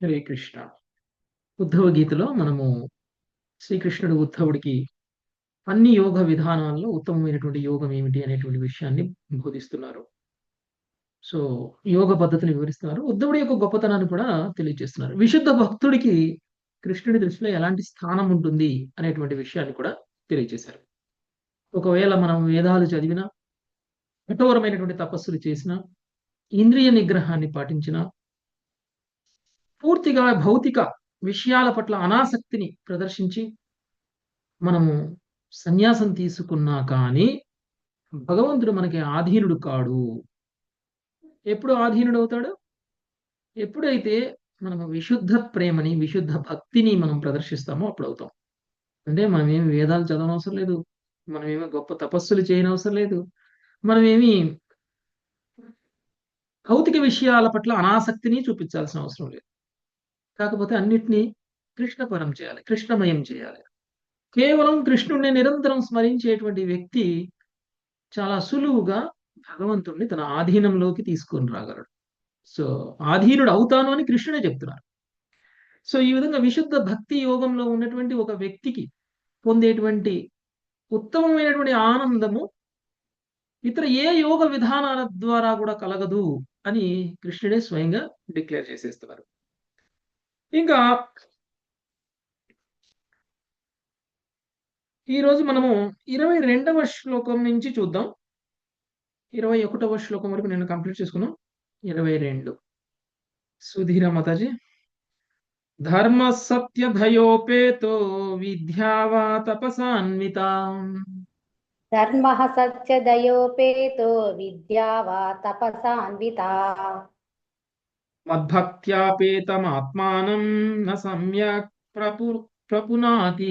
హరే కృష్ణ. ఉద్ధవ గీతలో మనము శ్రీకృష్ణుడు ఉద్ధవుడికి అన్ని యోగ విధానాల్లో ఉత్తమమైనటువంటి యోగం ఏమిటి అనేటువంటి విషయాన్ని బోధిస్తున్నారు. సో యోగ పద్ధతిని వివరిస్తున్నారు. ఉద్ధవుడి యొక్క గొప్పతనాన్ని కూడా తెలియజేస్తున్నారు. విశుద్ధ భక్తుడికి కృష్ణుడి దృష్టిలో ఎలాంటి స్థానం ఉంటుంది అనేటువంటి విషయాన్ని కూడా తెలియజేశారు. ఒకవేళ మనం వేదాలు చదివినా, కఠోరమైనటువంటి తపస్సులు చేసినా, ఇంద్రియ నిగ్రహాన్ని పాటించినా, పూర్తిగా భౌతిక విషయాల పట్ల అనాసక్తిని ప్రదర్శించి మనము సన్యాసం తీసుకున్నా కానీ భగవంతుడు మనకి ఆధీనుడు కాడు. ఎప్పుడు ఆధీనుడు అవుతాడు? ఎప్పుడైతే మనము విశుద్ధ ప్రేమని, విశుద్ధ భక్తిని మనం ప్రదర్శిస్తామో అప్పుడు అవుతాం. అంటే మనమేమి వేదాలు చదవనవసరం లేదు. మనమేమి గొప్ప తపస్సులు చేయనవసరం లేదు. మనమేమి భౌతిక విషయాల పట్ల అనాసక్తిని చూపించాల్సిన అవసరం లేదు. కాకపోతే అన్నిటినీ కృష్ణపరం చేయాలి, కృష్ణమయం చేయాలి. కేవలం కృష్ణుడిని నిరంతరం స్మరించేటువంటి వ్యక్తి చాలా సులువుగా భగవంతుడిని తన ఆధీనంలోకి తీసుకొని రాగలడు. సో ఆధీనుడు అవుతాను అని కృష్ణుడే చెప్తున్నారు. సో ఈ విధంగా విశుద్ధ భక్తి యోగంలో ఉన్నటువంటి ఒక వ్యక్తికి పొందేటువంటి ఉత్తమమైనటువంటి ఆనందము ఇతర ఏ యోగ విధానాల ద్వారా కూడా కలగదు అని కృష్ణుడే స్వయంగా డిక్లేర్ చేసేస్తున్నారు. ఇంకా ఈ రోజు మనము 22వ శ్లోకం నుంచి చూద్దాం. 21వ శ్లోకం వరకు నేను కంప్లీట్ చేసుకున్నాం. 22 సుధీర మాతాజీ. ధర్మ సత్య భయోపేతో విద్యావా తపసాన్విత ధర్మః సత్యదయోపేతో విద్యా వా తపసాన్వితా మద్భక్త్యాపేతమాత్మానం న సమ్యక్ ప్రపునాతి.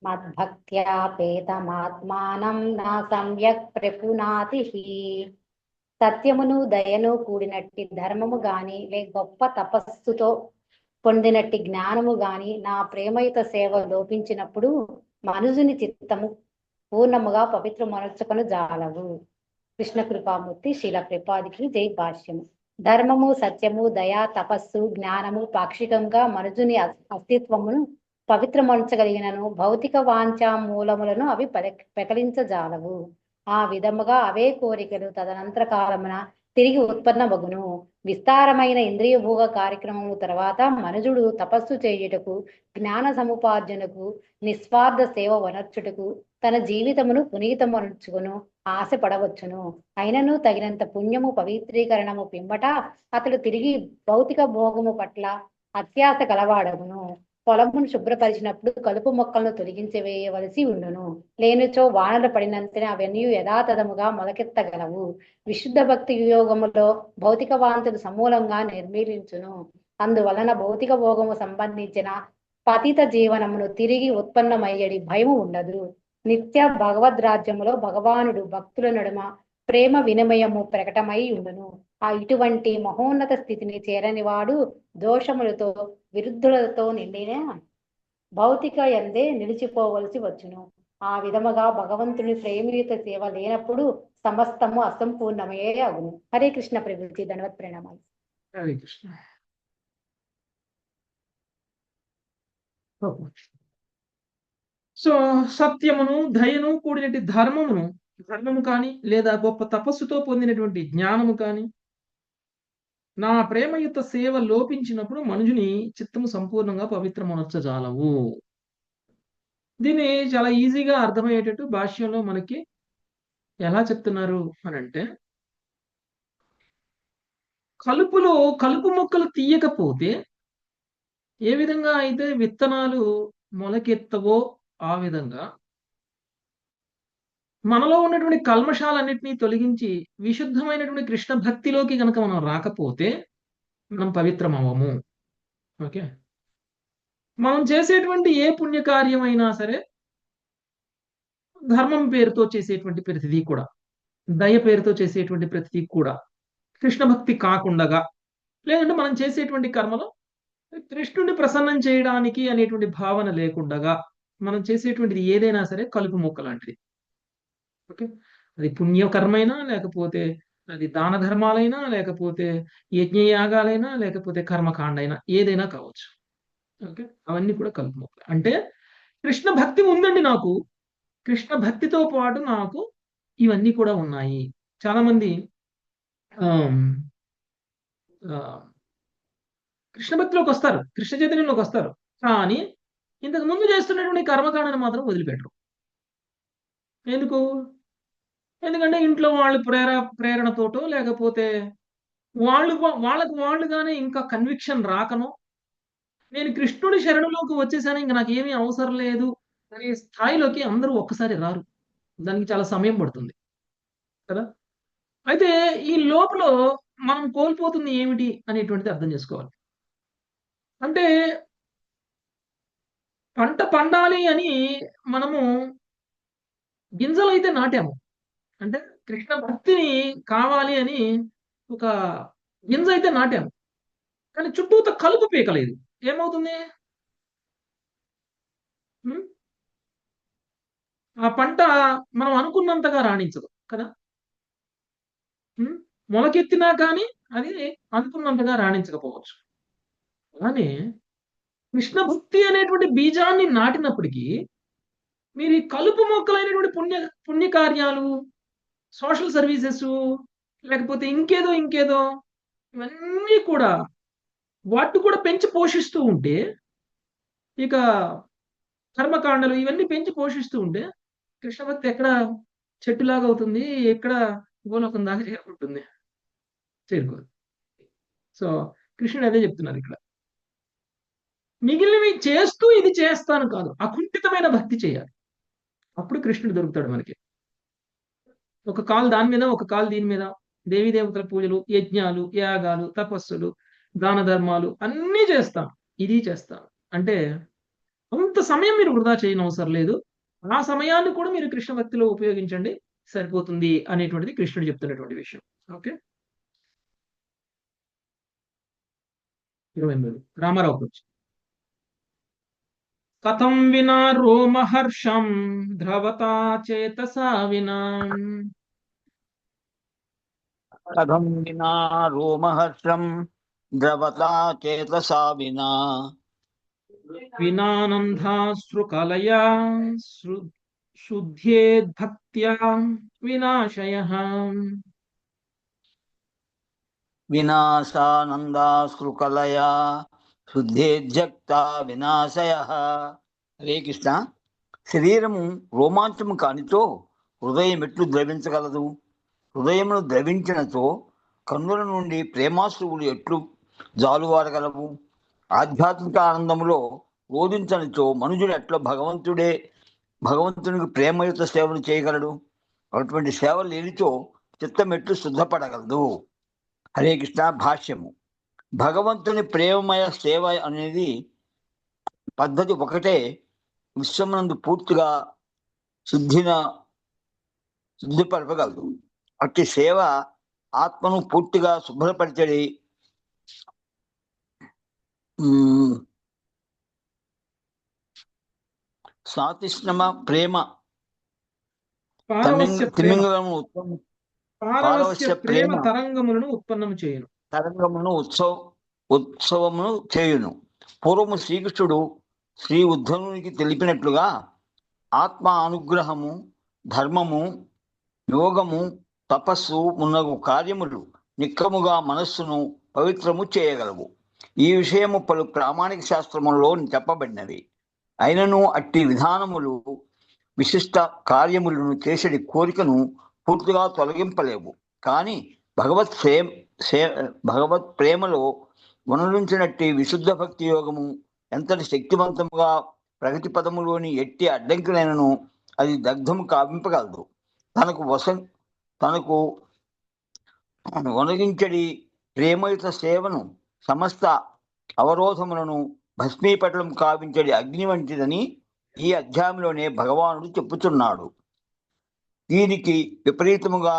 మద్భక్త్యాపేతమాత్మానం నా సమ్యక్ ప్రపునాతి. సత్యమును దయను కూడినట్టి ధర్మము గాని గొప్ప తపస్సుతో పొందినట్టి జ్ఞానము గాని నా ప్రేమయుత సేవ లోపించినప్పుడు మనుజుని చిత్తము పూర్ణముగా పవిత్రమనర్చుకొను జాలవు. కృష్ణ కృపామూర్తి శీల కృపాదికి జై భాష్యము. ధర్మము, సత్యము, దయ, తపస్సు, జ్ఞానము పాక్షికంగా మనుజుని అస్తిత్వమును పవిత్రమనర్చగలిగినను భౌతిక వాంఛా మూలములను అవి పెకలించజాలవు. ఆ విధముగా అవే కోరికలు తదనంతర కాలమున తిరిగి ఉత్పన్నమగును. విస్తారమైన ఇంద్రియ భోగ కార్యక్రమము తర్వాత మనుజుడు తపస్సు చేయుటకు, జ్ఞాన సముపార్జనకు, నిస్వార్థ సేవ వనర్చుటకు తన జీవితమును పునీతమనర్చుకును ఆశపడవచ్చును. అయినను తగినంత పుణ్యము పవిత్రీకరణము పిమ్మట అతడు తిరిగి భౌతిక భోగము పట్ల అత్యాశ కలవాడగును. పొలమును శుభ్రపరిచినప్పుడు కలుపు మొక్కలను తొలగించి వేయవలసి ఉండును. లేనిచో వానలు పడినంతనే అవన్నీ యథాతథముగా మొలకెత్తగలవు. విశుద్ధ భక్తి యోగములో భౌతిక వాంతులు సమూలంగా నిర్మీలించును. అందువలన భౌతిక భోగము సంబంధించిన పతిత జీవనమును తిరిగి ఉత్పన్నమయ్యడి భయము ఉండదు. నిత్య భగవద్రాజ్యములో భగవానుడు భక్తుల నడుమ ప్రేమ వినిమయము ప్రకటమై ఉండును. ఆ ఇటువంటి మహోన్నత స్థితిని చేరని వాడు దోషములతో విరుద్ధులతో నిండిన భౌతిక యందే నిలిచిపోవలసి వచ్చును. ఆ విధముగా భగవంతుని ప్రేమియుత సేవ లేనప్పుడు సమస్తము అసంపూర్ణమే అగును. హరే కృష్ణ ప్రభుజీ. ధన్యవాద ప్రణామాలు. హరే కృష్ణ. సో సత్యమును దయను కూడినటువంటి ధర్మము కానీ లేదా గొప్ప తపస్సుతో పొందినటువంటి జ్ఞానము కానీ నా ప్రేమయుత సేవ లోపించినప్పుడు మనుషుని చిత్తము సంపూర్ణంగా పవిత్రమనర్చజాలవు. దీన్ని చాలా ఈజీగా అర్థమయ్యేటట్టు భాష్యంలో మనకి ఎలా చెప్తున్నారు అని అంటే, కలుపు మొక్కలు తీయకపోతే ఏ విధంగా అయితే విత్తనాలు మొలకెత్తవో ఆ విధంగా మనలో ఉన్నటువంటి కల్మషాలన్నింటినీ తొలగించి విశుద్ధమైనటువంటి కృష్ణ భక్తిలోకి కనుక మనం రాకపోతే మనం పవిత్రం అవ్వము. ఓకే, మనం చేసేటువంటి ఏ పుణ్యకార్యమైనా సరే ధర్మం పేరుతో చేసేటువంటి ప్రతిదీ కూడా, దయ పేరుతో చేసేటువంటి ప్రతిదీ కూడా కృష్ణ భక్తి కాకుండా, లేదంటే మనం చేసేటువంటి కర్మలో కృష్ణుడిని ప్రసన్నం చేయడానికి అనేటువంటి భావన లేకుండా మనం చేసేటువంటిది ఏదైనా సరే కలుపు మొక్క లాంటిది. ఓకే, అది పుణ్యకర్మైనా లేకపోతే అది దాన ధర్మాలైనా, లేకపోతే యజ్ఞయాగాలైనా, లేకపోతే కర్మకాండ అయినా ఏదైనా కావచ్చు. ఓకే, అవన్నీ కూడా కలుపు మొక్కలు. అంటే కృష్ణ భక్తి ఉందండి నాకు. కృష్ణ భక్తితో పాటు నాకు ఇవన్నీ కూడా ఉన్నాయి. చాలా మంది ఆమ్, ఆ, కృష్ణ భక్తిలోకి వస్తారు, కృష్ణ చైతన్యంలోకి వస్తారు. కానీ ఇంతకు ముందు చేస్తున్నటువంటి కర్మకాండను మాత్రం వదిలిపెట్టరు. ఎందుకు? ఎందుకంటే ఇంట్లో వాళ్ళు ప్రేరణతోటో, లేకపోతే వాళ్ళకు వాళ్ళుగానే ఇంకా కన్విక్షన్ రాకనో, నేను కృష్ణుడి శరణులోకి వచ్చేసాను, ఇంక నాకేమీ అవసరం లేదు అనే స్థాయిలోకి అందరూ ఒక్కసారి రారు. దానికి చాలా సమయం పడుతుంది కదా. అయితే ఈ లోపల మనం కోల్పోతుంది ఏమిటి అనేటువంటిది అర్థం చేసుకోవాలి. అంటే పంట పండాలి అని మనము గింజలైతే నాటాము. అంటే కృష్ణ భక్తిని కావాలి అని ఒక గింజ అయితే నాటాము. కానీ చుట్టూత కలుపు పీకలేదు. ఏమవుతుంది? ఉం? ఆ పంట మనం అనుకున్నంతగా రాణించదు కదా. ఉం? మొలకెత్తినా కానీ అది అనుకున్నంతగా రాణించకపోవచ్చు. అలానే కృష్ణ భక్తి అనేటువంటి బీజాన్ని నాటినప్పటికీ మీరు ఈ కలుపు మొక్కలైనటువంటి పుణ్యకార్యాలు, సోషల్ సర్వీసెస్, లేకపోతే ఇంకేదో ఇంకేదో, ఇవన్నీ కూడా వాటిని కూడా పెంచి పోషిస్తూ ఉంటే, ఇక కర్మకాండలు ఇవన్నీ పెంచి పోషిస్తూ ఉంటే కృష్ణ భక్తి ఎక్కడ చెట్టులాగా అవుతుంది, ఎక్కడ గోలోకం దాకా చేరుకుంటుంది? చేరుకోదు. సో కృష్ణుడు అదే చెప్తున్నారు ఇక్కడ. మిగిలినవి చేస్తూ ఇది చేస్తాను కాదు, అకుంఠితమైన భక్తి చేయాలి. అప్పుడు కృష్ణుడు దొరుకుతాడు మనకి. ఒక కాలు దాని మీద, ఒక కాలు దీని మీద, దేవీ దేవతల పూజలు, యజ్ఞాలు, యాగాలు, తపస్సులు, దాన ధర్మాలు అన్నీ చేస్తాం, ఇది చేస్తాం అంటే అంత సమయం మీరు వృధా చేయని అవసరం లేదు. ఆ సమయాన్ని కూడా మీరు కృష్ణ భక్తిలో ఉపయోగించండి, సరిపోతుంది అనేటువంటిది కృష్ణుడు చెప్తున్నటువంటి విషయం. ఓకే, 28 రామారావు గురించి. కథం వినా రోమహర్షం ద్రవతా చేతసా వినా కథం వినా రోమహర్షం ద్రవతా చేతసా వినా వినానందాశ్రుకలయా శుద్ధేద్భక్త్యా వినాశయః. వినాశానందాశ్రుకలయా శుద్ధేజ్జక్త వినాశయః. హరే కృష్ణ. శరీరము రోమాంచము కానితో హృదయం ఎట్లు ద్రవించగలదు? హృదయమును ద్రవించినతో కన్నుల నుండి ప్రేమాశ్రువులు ఎట్లు జాలువారగలవు? ఆధ్యాత్మిక ఆనందములో రోధించనితో మనుజుడు ఎట్లా భగవంతునికి ప్రేమయుత సేవలు చేయగలడు? అటువంటి సేవ లేనితో చిత్తం ఎట్లు శుద్ధపడగలదు? హరే కృష్ణ. భాష్యము. భగవంతుని ప్రేమమయ సేవ అనేది పద్ధతి ఒకటే విశ్వమునందు పూర్తిగా శుద్ధిపరపగలదు. అట్టి సేవ ఆత్మను పూర్తిగా శుభ్రపరిచడి సాతిష్ణమ ప్రేమ తిమింగలము పారవస్య ప్రేమ తరంగములను ఉత్పన్నము చేయును. తరంగమును ఉత్సవమును చేయును. పూర్వము శ్రీకృష్ణుడు శ్రీ ఉద్ధవునికి తెలిపినట్లుగా ఆత్మ అనుగ్రహము, ధర్మము, యోగము, తపస్సు మున్నగు కార్యములు నిక్కముగా మనస్సును పవిత్రము చేయగలవు. ఈ విషయము పలు ప్రామాణిక శాస్త్రములలో చెప్పబడినవి. అయినను అట్టి విధానములు విశిష్ట కార్యములను చేసేది కోరికను పూర్తిగా తొలగింపలేవు. కానీ భగవత్ ప్రేమలో వనరుంచినట్టి విశుద్ధ భక్తి యోగము ఎంతటి శక్తివంతముగా ప్రగతి పదములోని ఎట్టి అడ్డంకులైనను అది దగ్ధము కావింపగలదు. తనకు వనగించడి ప్రేమయుత సేవను సమస్త అవరోధములను భస్మీపటలం కావించడి అగ్ని వంటిదని ఈ అధ్యాయంలోనే భగవానుడు చెప్పుచున్నాడు. దీనికి విపరీతముగా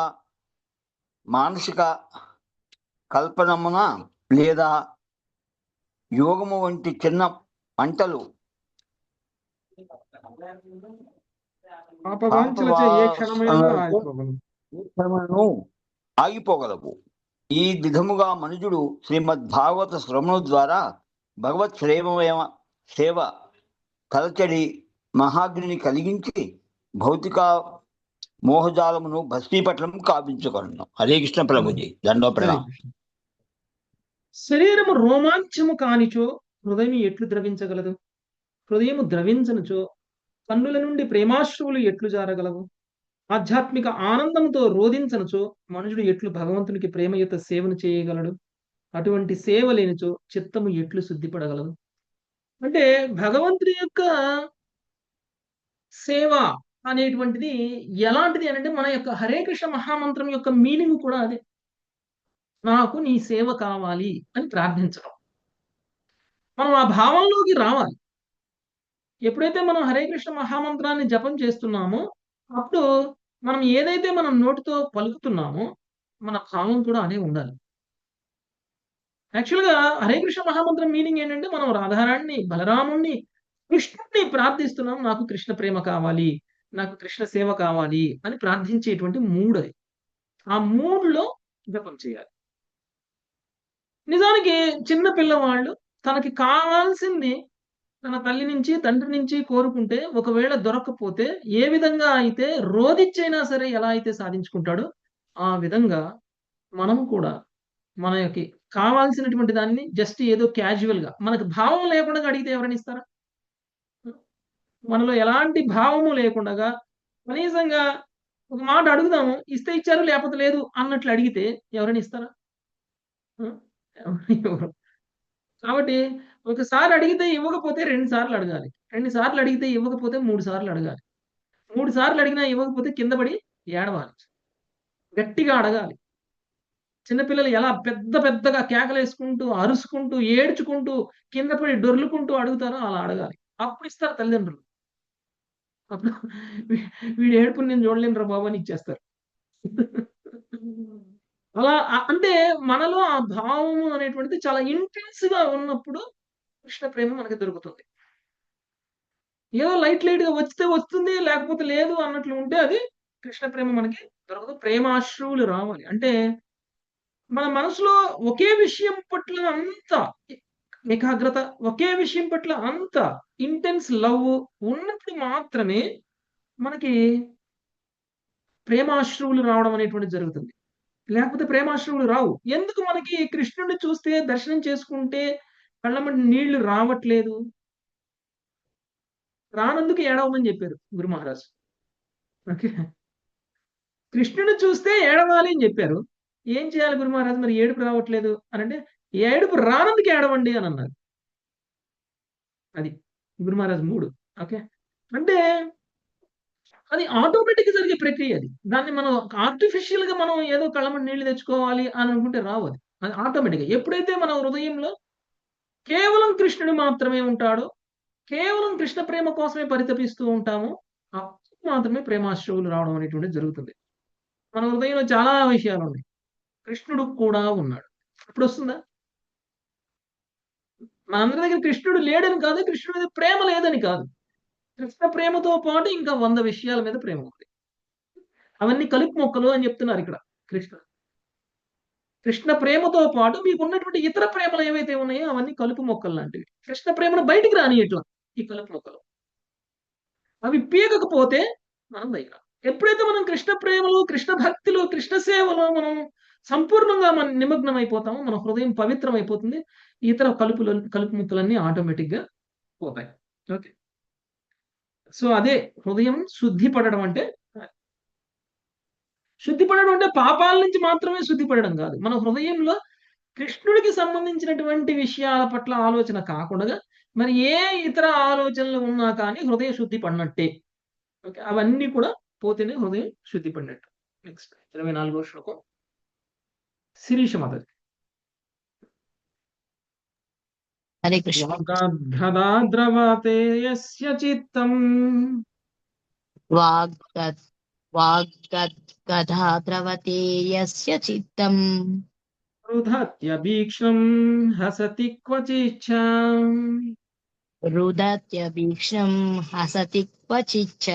మానసిక కల్పనమున లేదా యోగము వంటి చిన్న మంటలు ఆగిపోగలవు. ఈ విధముగా మనుజుడు శ్రీమద్ భాగవత శ్రవణం ద్వారా భగవత్ సేవ కలచడి మహాగ్నిని కలిగించి భౌతిక మోహజాలమును భస్మీపట్లం కావించగలను. హరే కృష్ణ ప్రభుజీ, దండో ప్రణామం. శరీరము రోమాంచము కానిచో హృదయం ఎట్లు ద్రవించగలదు? హృదయము ద్రవించనుచో కన్నుల నుండి ప్రేమాశ్రువులు ఎట్లు జారగలవు? ఆధ్యాత్మిక ఆనందంతో రోధించనుచో మనుషుడు ఎట్లు భగవంతునికి ప్రేమయుత సేవను చేయగలడు? అటువంటి సేవ లేనిచో చిత్తము ఎట్లు శుద్ధిపడగలదు? అంటే భగవంతుని యొక్క సేవ అనేటువంటిది ఎలాంటిది అంటే మన యొక్క హరే కృష్ణ మహామంత్రం యొక్క మీనింగ్ కూడా అదే. నాకు నీ సేవ కావాలి అని ప్రార్థించడం. మనం ఆ భావంలోకి రావాలి. ఎప్పుడైతే మనం హరే కృష్ణ మహామంత్రాన్ని జపం చేస్తున్నామో అప్పుడు మనం ఏదైతే మనం నోటితో పలుకుతున్నామో మన భావం కూడా అదే ఉండాలి. యాక్చువల్గా హరే కృష్ణ మహామంత్రం మీనింగ్ ఏంటంటే మనం రాధారాణిని, బలరాముణ్ణి, కృష్ణుడిని ప్రార్థిస్తున్నాం. నాకు కృష్ణ ప్రేమ కావాలి, నాకు కృష్ణ సేవ కావాలి అని ప్రార్థించేటువంటి మూడ్ అది. ఆ మూడ్లో జపం చేయాలి. నిజానికి చిన్న పిల్లవాళ్ళు తనకి కావాల్సింది తన తల్లి నుంచి, తండ్రి నుంచి కోరుకుంటే ఒకవేళ దొరకకపోతే ఏ విధంగా అయితే రోధిచ్చైనా సరే ఎలా అయితే సాధించుకుంటాడో ఆ విధంగా మనం కూడా మనకి కావాల్సినటువంటి దాన్ని జస్ట్ ఏదో క్యాజువల్ గా మనకు భావం లేకుండా అడిగితే ఎవరైనా ఇస్తారా? మనలో ఎలాంటి భావము లేకుండా కనీసంగా ఒక మాట అడుగుదాము, ఇస్తే ఇచ్చారు లేకపోతే లేదు అన్నట్లు అడిగితే ఎవరైనా ఇస్తారా? ఎవరు? కాబట్టి ఒకసారి అడిగితే ఇవ్వకపోతే 2 సార్లు అడగాలి. 2 సార్లు అడిగితే ఇవ్వకపోతే 3 సార్లు అడగాలి. 3 సార్లు అడిగినా ఇవ్వకపోతే కింద పడి ఏడవాలి. గట్టిగా అడగాలి. చిన్నపిల్లలు ఎలా పెద్దగా కేకలేసుకుంటూ, అరుసుకుంటూ, ఏడ్చుకుంటూ, కింద పడి డొర్లుకుంటూ అడుగుతారో అలా అడగాలి. అప్పుడు ఇస్తారు తల్లిదండ్రులు. అప్పుడు వీడి ఏడుపుని నేను చూడలేనురా బాబు అని ఇచ్చేస్తారు. అలా అంటే మనలో ఆ భావము అనేటువంటిది చాలా ఇంటెన్స్ గా ఉన్నప్పుడు కృష్ణ ప్రేమ మనకి దొరుకుతుంది. ఏదో లైట్ గా వస్తే వస్తుంది, లేకపోతే లేదు అన్నట్లు ఉంటే అది కృష్ణ ప్రేమ మనకి దొరకదు. ప్రేమాశ్రువులు రావాలి. అంటే మన మనసులో ఒకే విషయం పట్ల అంత ఏకాగ్రత, ఒకే విషయం పట్ల అంత ఇంటెన్స్ లవ్ ఉన్నప్పుడు మాత్రమే మనకి ప్రేమాశ్రువులు రావడం అనేటువంటిది జరుగుతుంది. లేకపోతే ప్రేమాశ్రువులు రావు. ఎందుకు మనకి కృష్ణుడిని చూస్తే, దర్శనం చేసుకుంటే కళ్ళమ్మటి నీళ్లు రావట్లేదు? రానందుకు ఏడవమని చెప్పారు గురు మహారాజ్. ఓకే, కృష్ణుడిని చూస్తే ఏడవాలి అని చెప్పారు. ఏం చేయాలి గురు మహారాజ్, మరి ఏడుపు రావట్లేదు అని అంటే, ఏడుపు రానందుకు ఏడవండి అని అన్నారు. అది గురు మహారాజ్ మూడు. ఓకే, అంటే అది ఆటోమేటిక్ గా జరిగే ప్రక్రియ. అది దాన్ని మనం ఆర్టిఫిషియల్ గా మనం ఏదో కళ్ళమని నీళ్లు తెచ్చుకోవాలి అని అనుకుంటే రావు. అది ఆటోమేటిక్ గా ఎప్పుడైతే మన హృదయంలో కేవలం కృష్ణుడు మాత్రమే ఉంటాడో, కేవలం కృష్ణ ప్రేమ కోసమే పరితపిస్తూ ఉంటామో అప్పుడు మాత్రమే ప్రేమాశ్రువులు రావడం అనేటువంటిది జరుగుతుంది. మన హృదయంలో చాలా విషయాలు ఉన్నాయి. కృష్ణుడు కూడా ఉన్నాడు. అప్పుడు వస్తుందా? మనందరి దగ్గర కృష్ణుడు లేడని కాదు, కృష్ణుడి మీద ప్రేమ లేదని కాదు. కృష్ణ ప్రేమతో పాటు ఇంకా 100 విషయాల మీద ప్రేమ ఉంది. అవన్నీ కలుపు మొక్కలు అని చెప్తున్నారు ఇక్కడ కృష్ణ ప్రేమతో పాటు మీకు ఉన్నటువంటి ఇతర ప్రేమలు ఏవైతే ఉన్నాయో అవన్నీ కలుపు మొక్కలు లాంటివి. కృష్ణ ప్రేమను బయటికి రాని ఇట్లా ఈ కలుపు మొక్కలు అవి పీకకపోతే మనం బయట. ఎప్పుడైతే మనం కృష్ణ ప్రేమలో, కృష్ణ భక్తిలో, కృష్ణ సేవలో మనం సంపూర్ణంగా మనం నిమగ్నం అయిపోతామో మన హృదయం పవిత్రం అయిపోతుంది. ఇతర కలుపు ముక్కలన్నీ ఆటోమేటిక్ గా పోతాయి. ఓకే, సో అదే హృదయం శుద్ధిపడడం అంటే. శుద్ధిపడడం అంటే పాపాల నుంచి మాత్రమే శుద్ధిపడడం కాదు. మన హృదయంలో కృష్ణుడికి సంబంధించినటువంటి విషయాల పట్ల ఆలోచన కాకుండా మరి ఏ ఇతర ఆలోచనలు ఉన్నా కానీ హృదయ శుద్ధి పడినట్టే. ఓకే, అవన్నీ కూడా పోతేనే హృదయం శుద్ధి పడినట్టు. నెక్స్ట్ 24వ శ్లోకం శిరీష మాతది. హరే కృష్ణ. వాగ్ద్రవతే యస్య చిత్తం వాగ్గద్గదాద్రవతే యస్య చిత్తం రుధత్యభీక్ష్ణం హసతి క్వచిచ్చ రుదత్యభీక్ష్ణం హసతి క్వచిచ్చ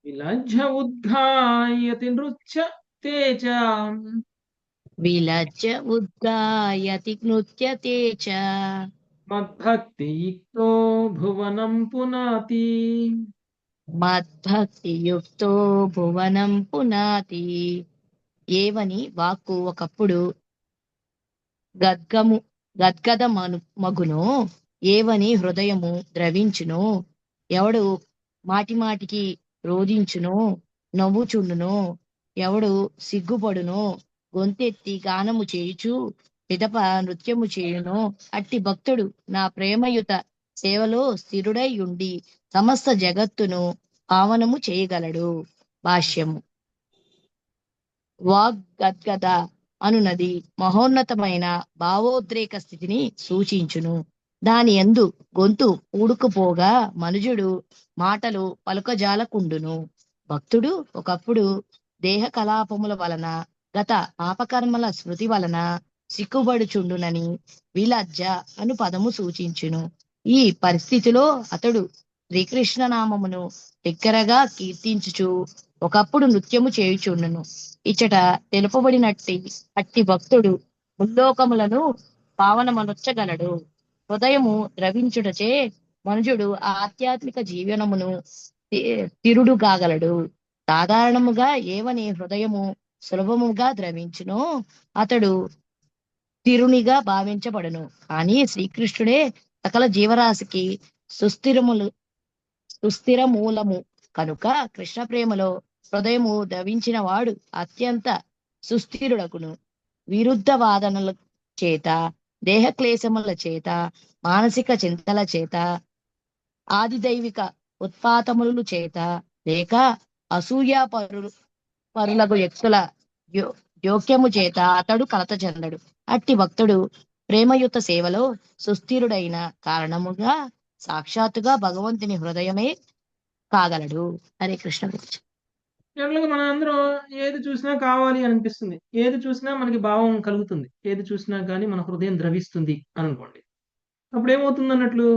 విలజ్జ ఉద్ఘాయతి నృత్య తే చ విలజ్య ఉద్గాయతి నృత్యతే చ మద్భక్తియుక్తో భువనం పునాతి. మద్భక్తియుక్తో భువనం పునాతి. ఏవని వాక్కు ఒకప్పుడు గద్గము మగును, ఏవని హృదయము ద్రవించును. ఎవడు మాటిమాటికి రోదించును, నవ్వుచుండును, ఎవడు సిగ్గుపడును, గొంతెత్తి గానము చేయుచు పిదప నృత్యము చేయును, అట్టి భక్తుడు నా ప్రేమయుత సేవలో స్థిరుడై ఉండి సమస్త జగత్తును పావనము చేయగలడు. భాష్యము. వాగ్గద్గద అనునది మహోన్నతమైన భావోద్రేక స్థితిని సూచించును. దాని యందు గొంతు పూడుకుపోగా మనుజుడు మాటలు పలుకజాలకుండును. భక్తుడు ఒకప్పుడు దేహ కలాపముల వలన గత పాపకర్మల స్మృతి వలన సిక్కుబడుచుండునని విలజ్జ అను పదము సూచించును. ఈ పరిస్థితిలో అతడు శ్రీకృష్ణ నామమును దగ్గరగా కీర్తించుచు ఒకప్పుడు నృత్యము చేయుచుండును. ఇచ్చట తెలుపబడినట్టి అట్టి భక్తుడు ముల్లోకములను పావనమనొచ్చగలడు. హృదయము ద్రవించుటచే మనుజుడు ఆధ్యాత్మిక జీవనమును తిరుడు కాగలడు. సాధారణముగా ఏవని హృదయము సులభముగా ద్రవించునో అతడు తిరునిగా భావించబడును. కానీ శ్రీకృష్ణుడే సకల జీవరాశికి సుస్థిర మూలము కనుక కృష్ణ ప్రేమలో హృదయము ద్రవించిన వాడు అత్యంత సుస్థిరుడకును. విరుద్ధ వాదనల చేత, దేహ క్లేశముల చేత, మానసిక చింతల చేత, ఆదిదైవిక ఉత్పాతముల చేత, లేక అసూయా పరులకు వ్యక్తుల జోక్యము చేత అతడు కలత చెందడు. అట్టి భక్తుడు ప్రేమయుత సేవలో సుస్థిరుడైన కారణముగా సాక్షాత్తుగా భగవంతుని హృదయమే కాగలడు. హరే కృష్ణ. జనరల్గా మన అందరం ఏది చూసినా కావాలి అని అనిపిస్తుంది, ఏది చూసినా మనకి భావం కలుగుతుంది, ఏది చూసినా కానీ మన హృదయం ద్రవిస్తుంది అని అనుకోండి. అప్పుడు ఏమవుతుంది అన్నట్లు,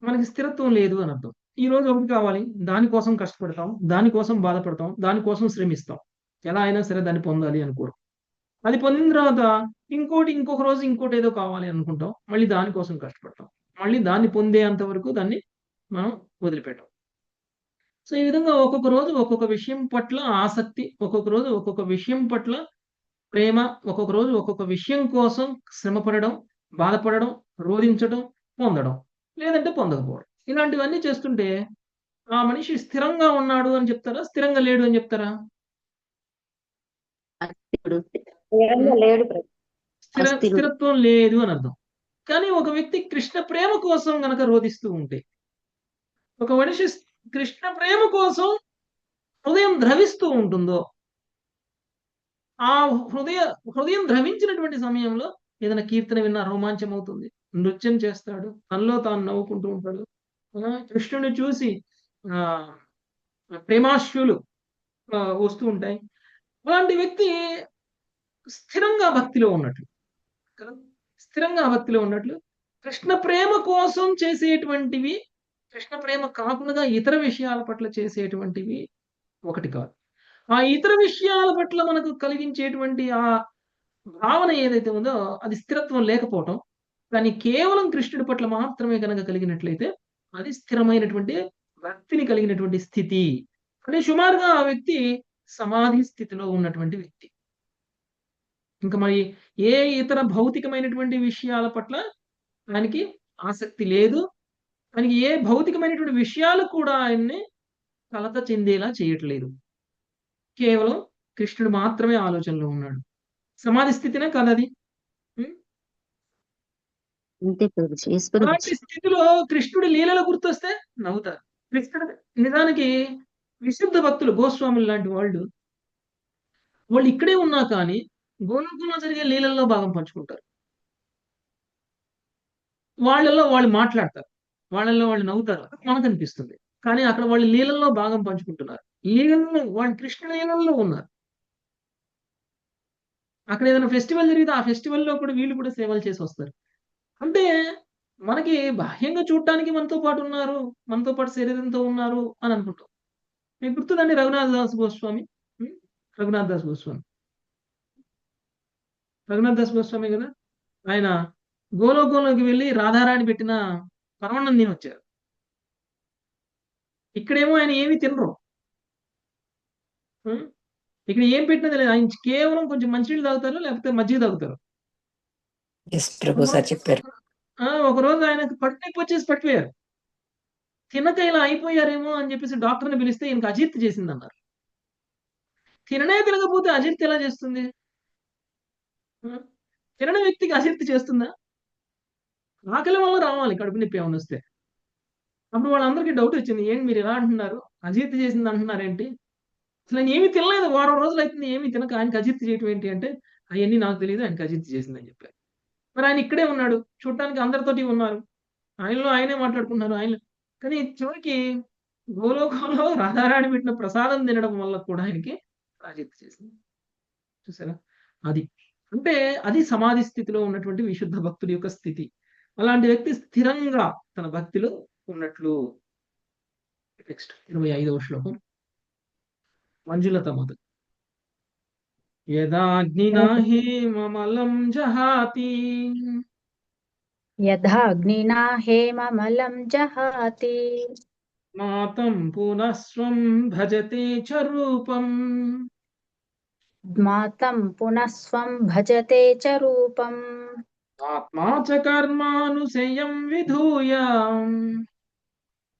మనకి స్థిరత్వం లేదు అని అర్థం. ఈ రోజు ఒకటి కావాలి, దానికోసం కష్టపడతాం, దానికోసం బాధపడతాం, దానికోసం శ్రమిస్తాం, ఎలా అయినా సరే దాన్ని పొందాలి అనుకోరు. అది పొందిన తర్వాత ఇంకొక రోజు ఇంకోటి ఏదో కావాలి అనుకుంటాం, మళ్ళీ దానికోసం కష్టపడతాం, మళ్ళీ దాన్ని పొందేంత వరకు దాన్ని మనం వదిలిపెట్టాం. సో ఈ విధంగా ఒక్కొక్క రోజు ఒక్కొక్క విషయం పట్ల ఆసక్తి, ఒక్కొక్క రోజు ఒక్కొక్క విషయం పట్ల ప్రేమ, ఒక్కొక్క రోజు ఒక్కొక్క విషయం కోసం శ్రమపడడం, బాధపడడం, రోధించడం, పొందడం, లేదంటే పొందకపోవడం, ఇలాంటివన్నీ చేస్తుంటే ఆ మనిషి స్థిరంగా ఉన్నాడు అని చెప్తారా, స్థిరంగా లేడు అని చెప్తారా? లేడు. స్థిరత్వం లేదు అని అర్థం. కానీ ఒక వ్యక్తి కృష్ణ ప్రేమ కోసం గనక రోధిస్తూ ఉంటే, ఒక మనిషి కృష్ణ ప్రేమ కోసం హృదయం ద్రవిస్తూ ఉంటుందో, ఆ హృదయం ద్రవించినటువంటి సమయంలో ఏదైనా కీర్తన విన్నా రోమాంచం అవుతుంది, నృత్యం చేస్తాడు, తనలో తాను నవ్వుకుంటూ ఉంటాడు, కృష్ణుని చూసి ప్రేమాశ్రులు వస్తూ ఉంటాయి. అలాంటి వ్యక్తి స్థిరంగా భక్తిలో ఉన్నట్లు, స్థిరంగా భక్తిలో ఉన్నట్లు. కృష్ణ ప్రేమ కోసం చేసేటువంటివి, కృష్ణ ప్రేమ కాకుండా ఇతర విషయాల పట్ల చేసేటువంటివి ఒకటి కాదు. ఆ ఇతర విషయాల పట్ల మనకు కలిగించేటువంటి ఆ భావన ఏదైతే ఉందో అది స్థిరత్వం లేకపోవటం. కానీ కేవలం కృష్ణుడి పట్ల మాత్రమే కనుక కలిగినట్లయితే అది స్థిరమైనటువంటి భక్తిని కలిగినటువంటి స్థితి. అంటే సుమారుగా ఆ వ్యక్తి సమాధి స్థితిలో ఉన్నటువంటి వ్యక్తి. ఇంకా మరి ఏ ఇతర భౌతికమైనటువంటి విషయాల పట్ల ఆయనకి ఆసక్తి లేదు. ఆయనకి ఏ భౌతికమైనటువంటి విషయాలు కూడా ఆయన్ని కలత చెందేలా చేయట్లేదు. కేవలం కృష్ణుడు మాత్రమే ఆలోచనలో ఉన్నాడు. సమాధి స్థితినే కాదది. అలాంటి స్థితిలో కృష్ణుడి లీలలు గుర్తొస్తే నవ్వుతారు. కృష్ణుడు నిజానికి విశుద్ధ భక్తులు, గోస్వాములు లాంటి వాళ్ళు ఇక్కడే ఉన్నా కానీ గోలోకంలో జరిగే లీలల్లో భాగం పంచుకుంటారు. వాళ్ళల్లో వాళ్ళు మాట్లాడతారు, వాళ్ళల్లో వాళ్ళు నవ్వుతారు, మనకు అనిపిస్తుంది. కానీ అక్కడ వాళ్ళు లీలల్లో భాగం పంచుకుంటున్నారు. లీలల్లో వాళ్ళు కృష్ణ లీలల్లో ఉన్నారు. అక్కడ ఏదైనా ఫెస్టివల్ జరిగితే ఆ ఫెస్టివల్లో కూడా వీళ్ళు కూడా సేవలు చేసి వస్తారు. అంటే మనకి బాహ్యంగా చూడటానికి మనతో పాటు ఉన్నారు, మనతో పాటు శరీరంతో ఉన్నారు అని అనుకుంటాం. మీకు గుర్తుందండి రఘునాథ దాస్ గోస్వామి? రఘునాథ్ దాస్ గోస్వామి. రఘునాథ్ దాస్ గోస్వామి కదా, ఆయన గోలోకంలోకి వెళ్ళి రాధారాణి పెట్టిన పరమాన్నం తిని వచ్చారు. ఇక్కడేమో ఆయన ఏమీ తినరు. ఉం? ఇక్కడ ఏం పెట్టినది లేదు, ఆయన కేవలం కొంచెం మంచినీళ్ళు తాగుతారు, లేకపోతే మజ్జిగ తాగుతారు. ఎస్ ప్రభు సార్ చెప్పారు. ఒక రోజు ఆయనకు పట్టునొప్పి వచ్చేసి పట్టిపోయారు. తినక ఇలా అయిపోయారేమో అని చెప్పేసి డాక్టర్ని పిలిస్తే ఈయనకు అజీర్తి చేసింది అన్నారు. తినకపోతే అజీర్తి ఎలా చేస్తుంది? ఉం? తినని వ్యక్తికి అజీర్తి చేస్తుందా? ఆకలి వల్ల రావాలి కడుపు నొప్పి ఏమైనా వస్తే. అప్పుడు వాళ్ళందరికీ డౌట్ వచ్చింది, ఏంటి మీరు ఎలా అంటున్నారు, అజీర్తి చేసింది అంటున్నారేంటి, అసలు ఆయన ఏమీ తినలేదు, వారం రోజులు అవుతుంది ఏమీ తినక ఆయనకి అజీర్తి చేయటం ఏంటి అంటే, అవన్నీ నాకు తెలియదు, ఆయనకి అజీర్తి చేసిందని చెప్పారు. మరి ఆయన ఇక్కడే ఉన్నాడు, చూడటానికి అందరితోటి ఉన్నారు, ఆయనలో ఆయనే మాట్లాడుకున్నారు ఆయన. కానీ చివరికి గోలోకంలో రాధారాణి పెట్టిన ప్రసాదం తినడం వల్ల కూడా ఆయనకి అజీర్తి చేసింది. చూసారా? అది అంటే అది సమాధి స్థితిలో ఉన్నటువంటి విశుద్ధ భక్తుడి యొక్క స్థితి. అలాంటి వ్యక్తి స్థిరంగా తన భక్తిలో ఉన్నట్లు. నెక్స్ట్ 25వ శ్లోకం మంజులత మధు. యదాగ్నినా హేమమలం జహాతి యథా అగ్నినా హేమమలం జహాతి మాతం పునఃస్వం భజతే చ రూపం మాతం పునఃస్వం భజతే చ రూపం ఆత్మా చ కర్మానుశయం విధూయ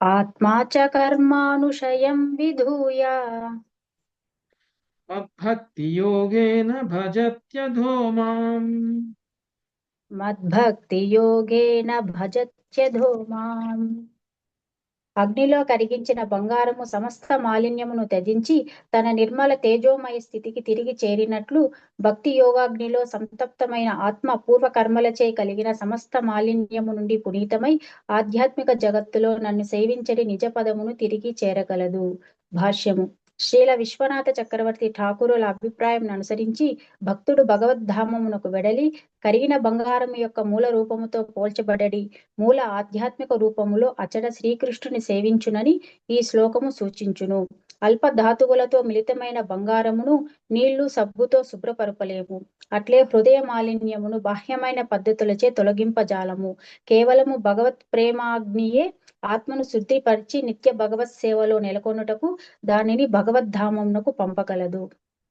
ఆత్మా చ కర్మానుషయం విధూయ మద్భక్తి యోగేన భజత్యధో మాం. మద్భక్తి యోగేన భజత్యధో మాం. అగ్నిలో కరిగించిన బంగారము సమస్త మాలిన్యమును త్యజించి తన నిర్మల తేజోమయ స్థితికి తిరిగి చేరినట్లు భక్తి యోగాగ్నిలో సంతప్తమైన ఆత్మ పూర్వ కర్మలచే కలిగిన సమస్త మాలిన్యము నుండి పునీతమై ఆధ్యాత్మిక జగత్తులో నన్ను సేవించడి నిజ పదమును తిరిగి చేరగలదు. భాష్యము. శ్రీల విశ్వనాథ చక్రవర్తి ఠాకూరుల అభిప్రాయం అనుసరించి భక్తుడు భగవద్ధామమునకు వెడలి కరిగిన బంగారము యొక్క మూల రూపముతో పోల్చబడడి మూల ఆధ్యాత్మిక రూపములో అచట శ్రీకృష్ణుని సేవించునని ఈ శ్లోకము సూచించును. అల్ప ధాతువులతో మిళితమైన బంగారమును నీళ్లు సబ్బుతో శుభ్రపరపలేము. అట్లే హృదయ మాలిన్యమును బాహ్యమైన పద్ధతులచే తొలగింపజాలము. కేవలము భగవత్ ప్రేమాగ్నియే ఆత్మను శుద్ధిపరిచి నిత్య భగవత్ సేవలో నెలకొనుటకు దానిని భగవద్ధామమునకు పంపగలదు.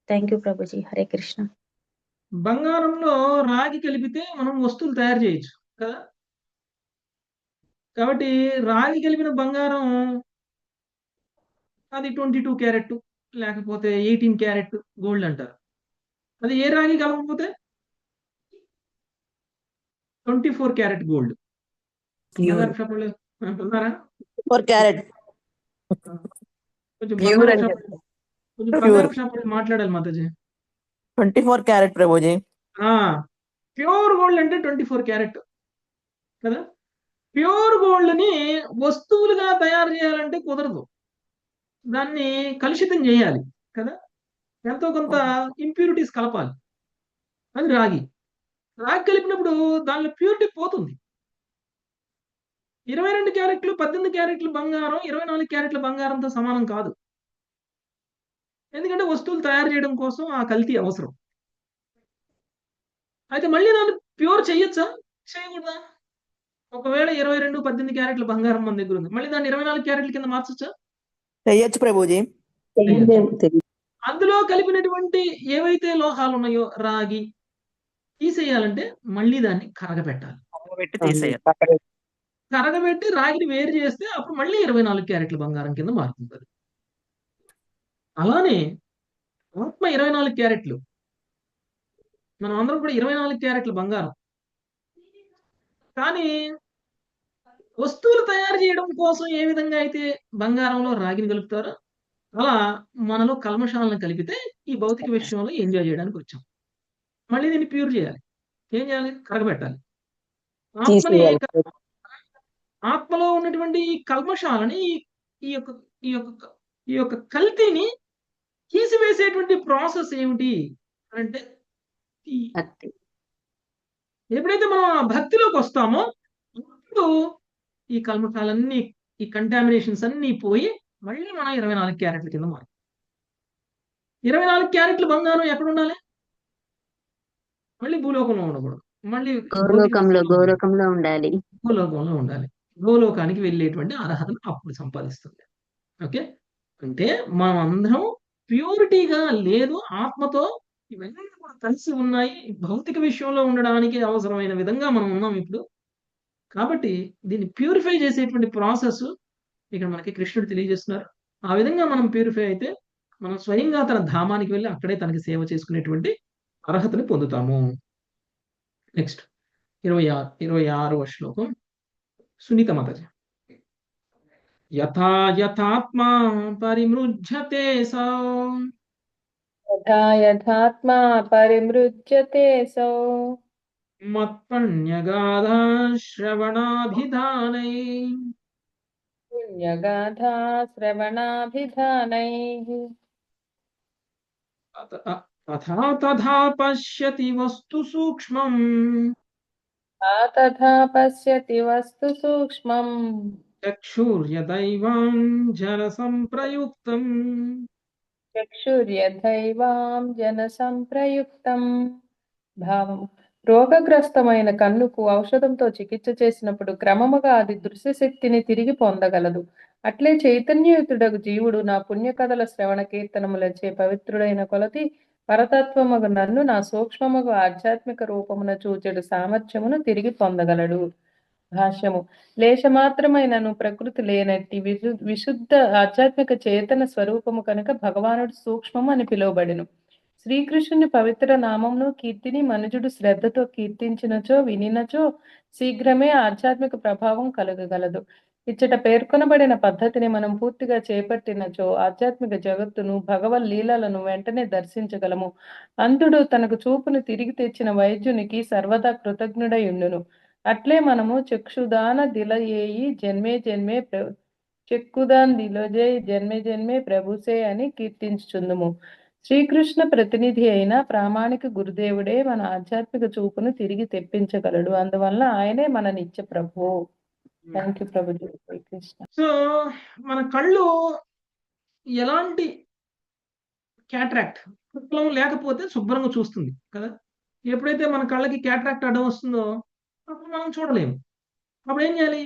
Thank you Prabhuji. హరే కృష్ణ. బంగారంలో రాగి కలిపితే మనం వస్తువులు తయారు చేయొచ్చు కదా. కాబట్టి రాగి కలిపిన బంగారం అది 22 క్యారెట్ లేకపోతే 18 క్యారెట్ గోల్డ్ అంటారు. అది ఏ రాగి కలపకపోతే 24 క్యారెట్ గోల్డ్. బంగారం షాపులు ఉన్నారా? 4 క్యారెట్ కొంచెం ప్యూర్ బంగారం అండి. షాప్ కొంచెం బంగారం షాపులు మాట్లాడాలి Mataji. 24 carrot Prabhuji. Pure gold అంటే 24 క్యారెట్ కదా. ప్యూర్ గోల్డ్ ని వస్తువులుగా తయారు చేయాలంటే కుదరదు, దాన్ని కలుషితం చేయాలి కదా. ఎంతో కొంత ఇంప్యూరిటీస్ కలపాలి. అది రాగి కలిపినప్పుడు దానిలో ప్యూరిటీ పోతుంది. 22 క్యారెట్లు 18 క్యారెట్లు బంగారం 24 క్యారెట్ల బంగారంతో సమానం కాదు. ఎందుకంటే వస్తువులు తయారు చేయడం కోసం ఆ కల్తీ అవసరం. అయితే మళ్ళీ దాన్ని ప్యూర్ చేయొచ్చా, చేయకూడదా? ఒకవేళ 22 18 క్యారెట్ల బంగారం మన దగ్గర ఉంది, మళ్ళీ దాన్ని 24 క్యారెట్ల కింద మార్చొచ్చా? చెయ్యొచ్చు ప్రభుజీ. అందులో కలిపినటువంటి ఏవైతే లోహాలు ఉన్నాయో రాగి తీసేయాలంటే మళ్ళీ దాన్ని కరగబెట్టాలి. కరగబెట్టి రాగిని వేరు చేస్తే అప్పుడు మళ్ళీ 24 క్యారెట్ల బంగారం కింద మారుతుంది. అలానే ఆత్మ 24 క్యారెట్లు, మనం అందరం కూడా 24 క్యారెట్ల బంగారం. కానీ వస్తువులు తయారు చేయడం కోసం ఏ విధంగా అయితే బంగారంలో రాగిని కలుపుతారో అలా మనలో కల్మషాలను కలిపితే ఈ భౌతిక విషయంలో ఎంజాయ్ చేయడానికి వచ్చాం. మళ్ళీ దీన్ని ప్యూర్ చేయాలి. ఏం చేయాలి? కరగబెట్టాలి. ఆత్మలో ఉన్నటువంటి ఈ కల్మషాలని ఈ యొక్క ఈ యొక్క ఈ యొక్క కల్తీని తీసివేసేటువంటి ప్రాసెస్ ఏమిటి అంటే ఎప్పుడైతే మనం ఆ భక్తిలోకి వస్తామో అప్పుడు ఈ కల్మషాలన్నీ ఈ కంటామినేషన్స్ అన్నీ పోయి మళ్ళీ మనం 24 క్యారెట్ల కింద మారుతాం. 24 క్యారెట్లు బంగారం ఎక్కడ ఉండాలి? మళ్ళీ భూలోకంలో ఉండకూడదు, మళ్ళీ భౌతిక విశ్వంలో ఉండకూడదు. గోలోకంలో ఉండాలి. భూలోకంలో ఉండాలి. భూలోకానికి వెళ్ళేటువంటి అర్హతను అప్పుడు సంపాదిస్తుంది. ఓకే, అంటే మనం అందరం ప్యూరిటీగా లేదు, ఆత్మతో ఇవన్నీ కూడా కలిసి ఉన్నాయి. భౌతిక విషయంలో ఉండడానికి అవసరమైన విధంగా మనం ఉన్నాం ఇప్పుడు. కాబట్టి దీన్ని ప్యూరిఫై చేసేటువంటి ప్రాసెస్ ఇక్కడ మనకి కృష్ణుడు తెలియజేస్తున్నారు. ఆ విధంగా మనం ప్యూరిఫై అయితే మనం స్వయంగా తన ధామానికి వెళ్ళి అక్కడే తనకి సేవ చేసుకునేటువంటి అర్హతని పొందుతాము. నెక్స్ట్ 26వ శ్లోకం సునీత మాతాజీ. యథా యథాత్మా పరిమృజ్యతే సౌ యథా యథాత్మా పరిమృజ్యతే సౌ మత్పణ్యగాధా శ్రవణాభిధానై పుణ్యగాథా శ్రవణాభిధానైః తథా తథా పశ్యతి వస్తు సూక్ష్మం తథా పశ్యతి వస్తు సూక్ష్మం చక్షుర్యదైవాం జన సంప్రయుక్తం. చక్షుర్యథైవాం జన సంప్రయుక్తం. భావం: రోగగ్రస్తమైన కన్నుకు ఔషధంతో చికిత్స చేసినప్పుడు క్రమముగా అది దృశ్య శక్తిని తిరిగి పొందగలదు. అట్లే చైతన్యయుతుడగు జీవుడు నా పుణ్యకథల శ్రవణ కీర్తనములచే పవిత్రుడైన కొలది పరతత్వమగు నన్ను నా సూక్ష్మమగు ఆధ్యాత్మిక రూపమున చూచెడు సామర్థ్యమును తిరిగి పొందగలడు. భాష్యము: లేశమాత్రమైనను ప్రకృతి లేనట్టి విశుద్ధ ఆధ్యాత్మిక చేతన స్వరూపము కనుక భగవానుడు సూక్ష్మము అని పిలువబడెను. శ్రీకృష్ణుని పవిత్ర నామమును కీర్తిని మనుజుడు శ్రద్ధతో కీర్తించినచో వినినచో శీఘ్రమే ఆధ్యాత్మిక ప్రభావం కలుగగలదు. ఇచ్చట పేర్కొనబడిన పద్ధతిని మనం పూర్తిగా చేపట్టినచో ఆధ్యాత్మిక జగత్తును భగవల్ లీలలను వెంటనే దర్శించగలము. అంధుడు తనకు చూపును తిరిగి తెచ్చిన వైద్యునికి సర్వదా కృతజ్ఞుడై ఉండును. అట్లే మనము చక్షుదాన దిలయేయి జన్మే జన్మే చెక్కుదాన్ దిలోజే జన్మే జన్మే ప్రభుసే అని కీర్తించుచుందుము. శ్రీకృష్ణ ప్రతినిధి అయిన ప్రామాణిక గురుదేవుడే మన ఆధ్యాత్మిక చూపును తిరిగి తెప్పించగలడు. అందువల్ల ఆయనే మన నిత్య ప్రభువు. Thank you Prabhuji. Srikrishna. So మన కళ్ళు ఎలాంటి క్యాట్రాక్ట్ శుక్లం లేకపోతే శుభ్రంగా చూస్తుంది కదా. ఎప్పుడైతే మన కళ్ళకి క్యాట్రాక్ట్ అడ్డం వస్తుందో అప్పుడు మనం చూడలేము. అప్పుడు ఏం చేయాలి?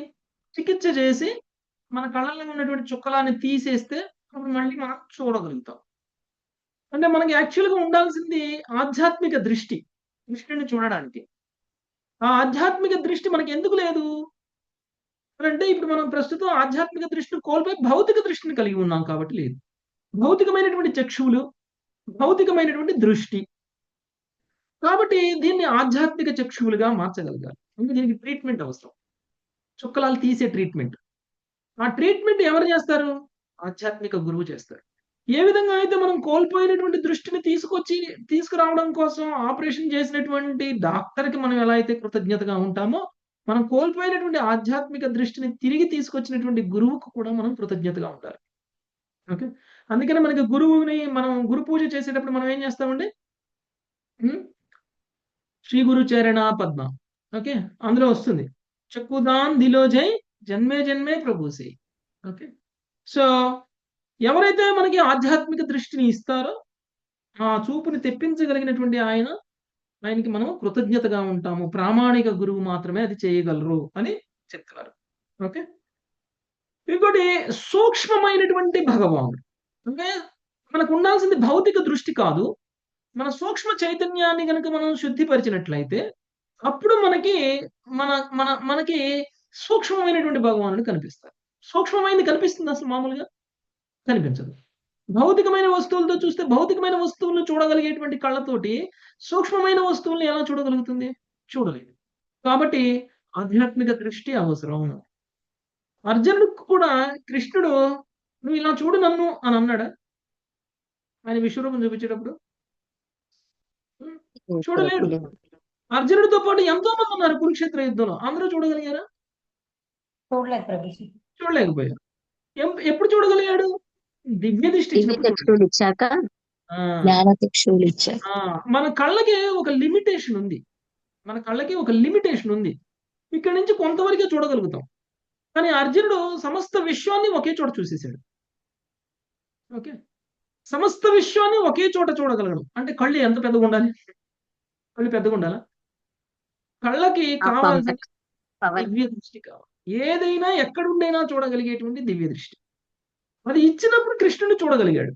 చికిత్స చేసి మన కళ్ళల్లో ఉన్నటువంటి చుక్కలాన్ని తీసేస్తే అప్పుడు మళ్ళీ మనం చూడగలుగుతాం. అంటే మనకి యాక్చువల్గా ఉండాల్సింది ఆధ్యాత్మిక దృష్టి, కృష్ణుని చూడడానికి. ఆ ఆధ్యాత్మిక దృష్టి మనకి ఎందుకు లేదు అంటే ఇప్పుడు మనం ప్రస్తుతం ఆధ్యాత్మిక దృష్టిని కోల్పోయి భౌతిక దృష్టిని కలిగి ఉన్నాం కాబట్టి లేదు. భౌతికమైనటువంటి చక్షువులు, భౌతికమైనటువంటి దృష్టి. కాబట్టి దీన్ని ఆధ్యాత్మిక చక్షువులుగా మార్చగలగాలి. అంటే దీనికి ట్రీట్మెంట్ అవసరం, చుక్కలాలు తీసే ట్రీట్మెంట్. ఆ ట్రీట్మెంట్ ఎవరు చేస్తారు? ఆధ్యాత్మిక గురువు చేస్తారు. ఏ విధంగా అయితే మనం కోల్పోయినటువంటి దృష్టిని తీసుకురావడం కోసం ఆపరేషన్ చేసినటువంటి డాక్టర్కి మనం ఎలా అయితే కృతజ్ఞతగా ఉంటామో, మనం కోల్పోయినటువంటి ఆధ్యాత్మిక దృష్టిని తిరిగి తీసుకొచ్చినటువంటి గురువుకు కూడా మనం కృతజ్ఞతగా ఉండాలి. ఓకే, అందుకని మనకి గురువుని మనం గురు పూజ చేసేటప్పుడు మనం ఏం చేస్తామండి? శ్రీ గురు చరణ పద్మ. ఓకే, అందులో వస్తుంది చక్కుదాన్ దిలోజై జన్మే జన్మే ప్రభుసే. ఓకే, సో ఎవరైతే మనకి ఆధ్యాత్మిక దృష్టిని ఇస్తారో ఆ చూపుని తెప్పించగలిగినటువంటి ఆయనకి మనం కృతజ్ఞతగా ఉంటాము. ప్రామాణిక గురువు మాత్రమే అది చేయగలరు అని చెప్తున్నారు. ఓకే, ఇంకోటి సూక్ష్మమైనటువంటి భగవానుడు. అంటే మనకు ఉండాల్సింది భౌతిక దృష్టి కాదు, మన సూక్ష్మ చైతన్యాన్ని కనుక మనం శుద్ధిపరిచినట్లయితే అప్పుడు మనకి సూక్ష్మమైనటువంటి భగవానుడు కనిపిస్తారు. సూక్ష్మమైనది కనిపిస్తుంది అసలు మామూలుగా కనిపించదు. భౌతికమైన వస్తువులతో చూస్తే భౌతికమైన వస్తువులను చూడగలిగేటువంటి కళ్ళతోటి సూక్ష్మమైన వస్తువుల్ని ఎలా చూడగలుగుతుంది? చూడలేదు. కాబట్టి ఆధ్యాత్మిక దృష్టి అవసరం. అర్జునుడికి కూడా కృష్ణుడు నువ్వు ఇలా చూడు నన్ను అని అన్నాడా? ఆయన విశ్వరూపం చూపించేటప్పుడు చూడలేడు. అర్జునుడితో పాటు ఎంతో మంది ఉన్నారు కురుక్షేత్ర యుద్ధంలో, అందరూ చూడగలిగారా? చూడలేకపోయారు. ఎప్పుడు చూడగలిగాడు? దివ్య దృష్టి ఇచ్చాక మన కళ్ళకి ఒక లిమిటేషన్ ఉంది. ఇక్కడ నుంచి కొంతవరకే చూడగలుగుతాం. కానీ అర్జునుడు సమస్త విశ్వాన్ని ఒకే చోట చూసేసాడు. ఓకే, సమస్త విశ్వాన్ని ఒకే చోట చూడగలగడం. అంటే కళ్ళు ఎంత పెద్దగా ఉండాలి? కళ్ళు పెద్దగా ఉండాలా? కళ్ళకి కావాల్సిన పవర్ దివ్య దృష్టి కావాలి. ఏదైనా ఎక్కడుండైనా చూడగలిగేటువంటి దివ్య దృష్టి. అది ఇచ్చినప్పుడు కృష్ణుని చూడగలిగాడు.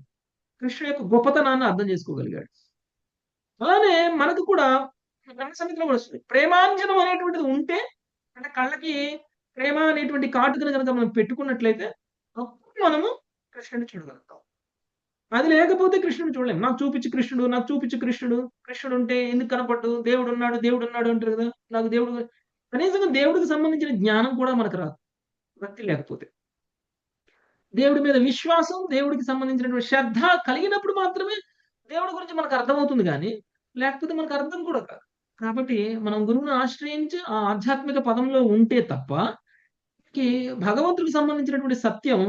కృష్ణుడి యొక్క గొప్పతనాన్ని అర్థం చేసుకోగలిగాడు. అలానే మనకు కూడా బ్రహ్మ సమితిలో కూడా వస్తుంది. ప్రేమాంజనం అనేటువంటిది ఉంటే, అంటే కళ్ళకి ప్రేమ అనేటువంటి కాటుకను కనుక మనం పెట్టుకున్నట్లయితే అప్పుడు మనము కృష్ణుడిని చూడగలుగుతాం. అది లేకపోతే కృష్ణుడిని చూడలేం. నాకు చూపించు కృష్ణుడు, నాకు చూపించు కృష్ణుడు, కృష్ణుడు ఉంటే ఎందుకు కనపడ్డు, దేవుడు ఉన్నాడు, దేవుడు ఉన్నాడు అంటారు కదా. నాకు దేవుడు కనీసం దేవుడికి సంబంధించిన జ్ఞానం కూడా మనకు రాదు భక్తి లేకపోతే. దేవుడి మీద విశ్వాసం, దేవుడికి సంబంధించినటువంటి శ్రద్ధ కలిగినప్పుడు మాత్రమే దేవుడి గురించి మనకు అర్థమవుతుంది కానీ, లేకపోతే మనకు అర్థం కూడా కాదు. కాబట్టి మనం గురువుని ఆశ్రయించి ఆ ఆధ్యాత్మిక పదంలో ఉంటే తప్ప భగవంతుడికి సంబంధించినటువంటి సత్యం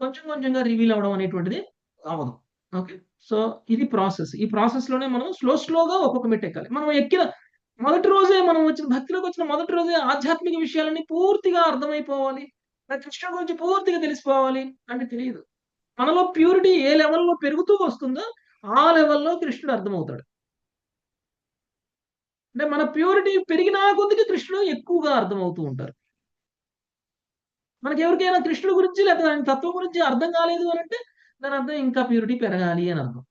కొంచెం కొంచెంగా రివీల్ అవడం అనేటువంటిది అవ్వదు. ఓకే. సో ఇది ప్రాసెస్. ఈ ప్రాసెస్ లోనే మనం స్లోగా ఒక్కొక్క మెట్టు ఎక్కాలి. మనం ఎక్కిన మొదటి రోజే, మనం వచ్చిన భక్తిలోకి వచ్చిన మొదటి రోజే ఆధ్యాత్మిక విషయాలన్నీ పూర్తిగా అర్థమైపోవాలి, కృష్ణుడి గురించి పూర్తిగా తెలిసిపోవాలి అంటే తెలియదు. మనలో ప్యూరిటీ ఏ లెవెల్లో పెరుగుతూ వస్తుందో ఆ లెవెల్లో కృష్ణుడు అర్థమవుతాడు. అంటే మన ప్యూరిటీ పెరిగినా కొద్దిగా కృష్ణుడు ఎక్కువగా అర్థమవుతూ ఉంటారు. మనకి ఎవరికైనా కృష్ణుడి గురించి లేదా ఆయన తత్వం గురించి అర్థం కాలేదు అని అంటే దాని అర్థం ఇంకా ప్యూరిటీ పెరగాలి అని అర్థం.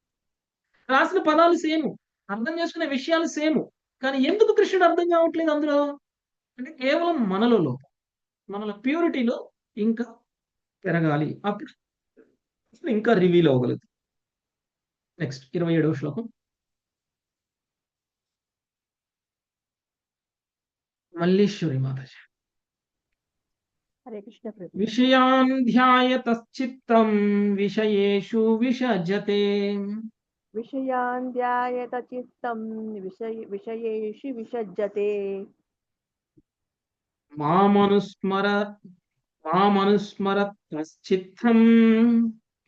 రాసిన పదాలు సేము, అర్థం చేసుకునే విషయాలు సేము, కానీ ఎందుకు కృష్ణుడు అర్థం కావట్లేదు అందులో అంటే కేవలం మనలో లోపం. మనలో ప్యూరిటీలో ఇంకా పెరగాలి, అప్పుడు ఇంకా రివీల్ అవ్వగలుగుతుంది. నెక్స్ట్ 27వ శ్లోకం. మల్లీశ్వరి మాతాజీ. హరే కృష్ణ ప్రభు. విషయాన్ ధ్యాయతశ్చిత్తం విషయేషు విషజతే విషయాన్ ధ్యాయత చిత్తం విషయేషు విసజ్జతే మామనుస్మరతశ్చిత్తం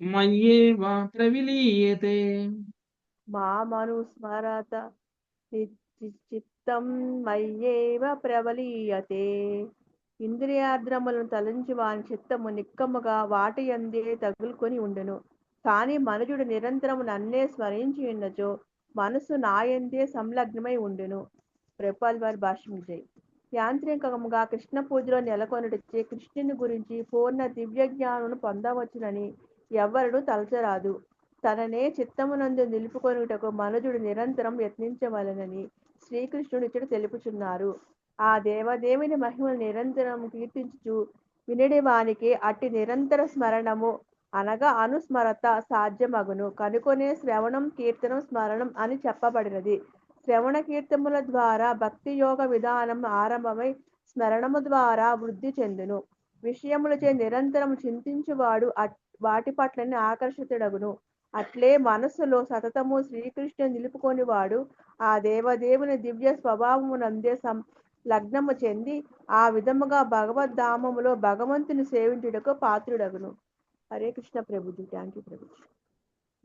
మయ్యేవ ప్రవిలీయతే. మామనుస్మరత చిత్తం మయ్యేవ ప్రబలీయతే. ఇంద్రియార్ద్రములను తలంచి వాని చిత్తము నిక్కముగా వాటి యందే తగులుకొని ఉండును. కానీ మనుజుడు నిరంతరము నన్నే స్మరించి ఉన్నచో మనసు నాయందే సంలగ్నమై ఉండును. ప్రభుపాల్ వారి భాష్యం విజయ్. యాంత్రికంగా కృష్ణ పూజలో నెలకొనుటచే కృష్ణుని గురించి పూర్ణ దివ్య జ్ఞానమును పొందవచ్చునని ఎవ్వరుడు తలచరాదు. తననే చిత్తమునందు నిలుపుకొనుటకు మనుజుడు నిరంతరం యత్నించవలనని శ్రీకృష్ణుడు ఇచ్చట తెలుపుచున్నారు. ఆ దేవదేవుని మహిమను నిరంతరం కీర్తించుచు వినడి వానికి అట్టి నిరంతర స్మరణము అనగా అనుస్మరత సాధ్యమగును. కనుకొనే శ్రవణం, కీర్తనం, స్మరణం అని చెప్పబడినది. శ్రవణ కీర్తముల ద్వారా భక్తి యోగ విధానం ఆరంభమై స్మరణము ద్వారా వృద్ధి చెందును. విషయములచే నిరంతరం చింతించువాడు వాటి పట్లని ఆకర్షితుడగును. అట్లే మనస్సులో సతతము శ్రీకృష్ణుని నిలుపుకొని వాడు ఆ దేవదేవుని దివ్య స్వభావమునందే లగ్నము చెంది ఆ విధముగా భగవద్ధామములో భగవంతుని సేవించుటకు పాత్రుడగును. హరే కృష్ణ ప్రభుజీ. Thank you Prabhuji.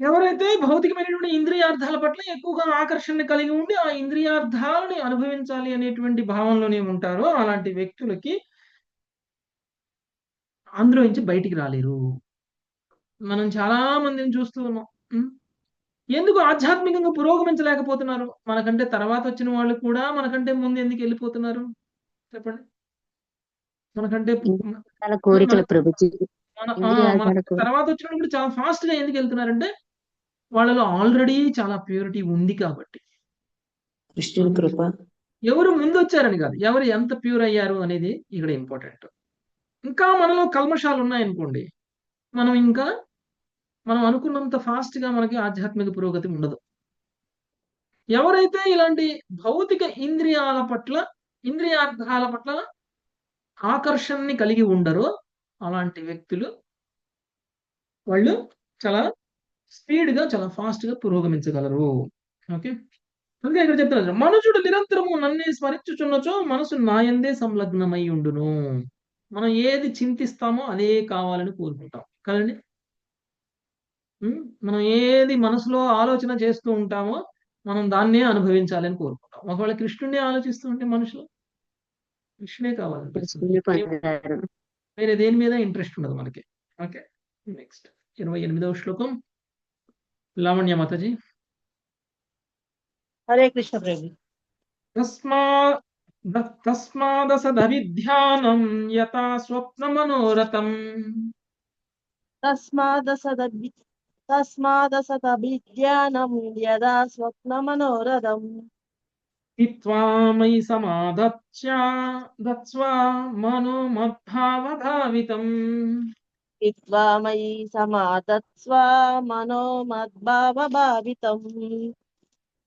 ఎవరైతే భౌతికమైనటువంటి ఇంద్రియార్థాల పట్ల ఎక్కువగా ఆకర్షణ కలిగి ఉండి ఆ ఇంద్రియార్థాలని అనుభవించాలి అనేటువంటి భావంలోనే ఉంటారో అలాంటి వ్యక్తులకి అందులో నుంచి బయటికి రాలేరు. మనం చాలా మందిని చూస్తూ ఉన్నాం. ఎందుకు ఆధ్యాత్మికంగా పురోగమించలేకపోతున్నారు? మనకంటే తర్వాత వచ్చిన వాళ్ళు కూడా మనకంటే ముందు ఎందుకు వెళ్ళిపోతున్నారు చెప్పండి? మనకంటే కోరికల ప్రభుజీ. తర్వాత వచ్చిన వాళ్ళు కూడా చాలా ఫాస్ట్ గా ఎందుకు వెళ్తున్నారంటే వాళ్ళలో ఆల్రెడీ చాలా ప్యూరిటీ ఉంది కాబట్టి. కృష్ణుని కృప. ఎవరు ముందు వచ్చారని కాదు, ఎవరు ఎంత ప్యూర్ అయ్యారు అనేది ఇక్కడ ఇంపార్టెంట్. ఇంకా మనలో కల్మషాలు ఉన్నాయనుకోండి, మనం అనుకున్నంత ఫాస్ట్ గా మనకి ఆధ్యాత్మిక పురోగతి ఉండదు. ఎవరైతే ఇలాంటి భౌతిక ఇంద్రియార్థాల పట్ల ఆకర్షణని కలిగి ఉండరో అలాంటి వ్యక్తులు వాళ్ళు చాలా స్పీడ్ గా చాలా ఫాస్ట్ గా పురోగమించగలరు. ఓకే. అందుకే ఇక్కడ చెప్తున్నారు, మనుషుడు నిరంతరము నన్నే స్మరించుచున్నచో మనసు నాయందే సంలగ్నమై ఉండును. మనం ఏది చింతిస్తామో అదే కావాలని కోరుకుంటాం కదండి. మనం ఏది మనసులో ఆలోచన చేస్తూ ఉంటామో మనం దాన్నే అనుభవించాలని కోరుకుంటాం. ఒకవేళ కృష్ణుడిని ఆలోచిస్తూ ఉంటే మనుషులు కృష్ణుడే కావాలనిపిస్తుంది, వేరే దేని మీద ఇంట్రెస్ట్ ఉండదు మనకి. ఓకే. నెక్స్ట్ 28వ శ్లోకం. లావణ్య మాతాజీ. హరే కృష్ణ ప్రభు. తస్మాదసదవిధ్యానం యథా స్వప్నమనోరథం తస్మాదసదభిజ్ఞానం యదా స్వప్నమనోరథం స్థిత్వా మయి సమాధత్స్వా మనోమద్భావధావితం. హిత్వా మయి సమాధత్స్వ మనోమద్భావభావితం.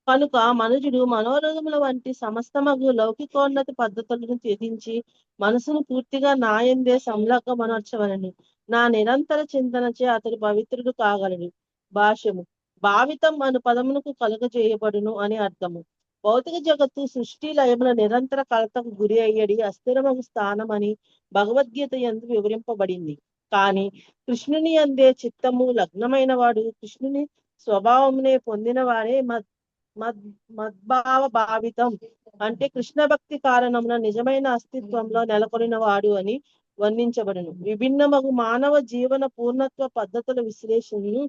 కనుక మనుజుడు మనోరథముల వంటి సమస్తమగు లౌకికోన్నతి పద్ధతులను త్యజించి మనసును పూర్తిగా నాయందే సంలగ్నమనర్చవలెను. నా నిరంతర చింతనచే అతడు పవిత్రుడు కాగలడు. భాష్యము. భావితం అను పదమునకు కలుగజేయబడును అని అర్థము. భౌతిక జగత్తు సృష్టి లయముల నిరంతర కలతకు గురి అయ్యడి అస్థిరమగు స్థానం అని భగవద్గీత యందు వివరింపబడింది. కానీ కృష్ణుని యందే చిత్తము లగ్నమైన వాడు కృష్ణుని స్వభావమునే పొందిన వాడే మద్భావ భావితం అంటే కృష్ణ భక్తి కారణమున నిజమైన అస్తిత్వంలో నెలకొనిన వాడు అని వర్ణించబడును. విభిన్నమగు మానవ జీవన పూర్ణత్వ పద్ధతుల విశ్లేషణను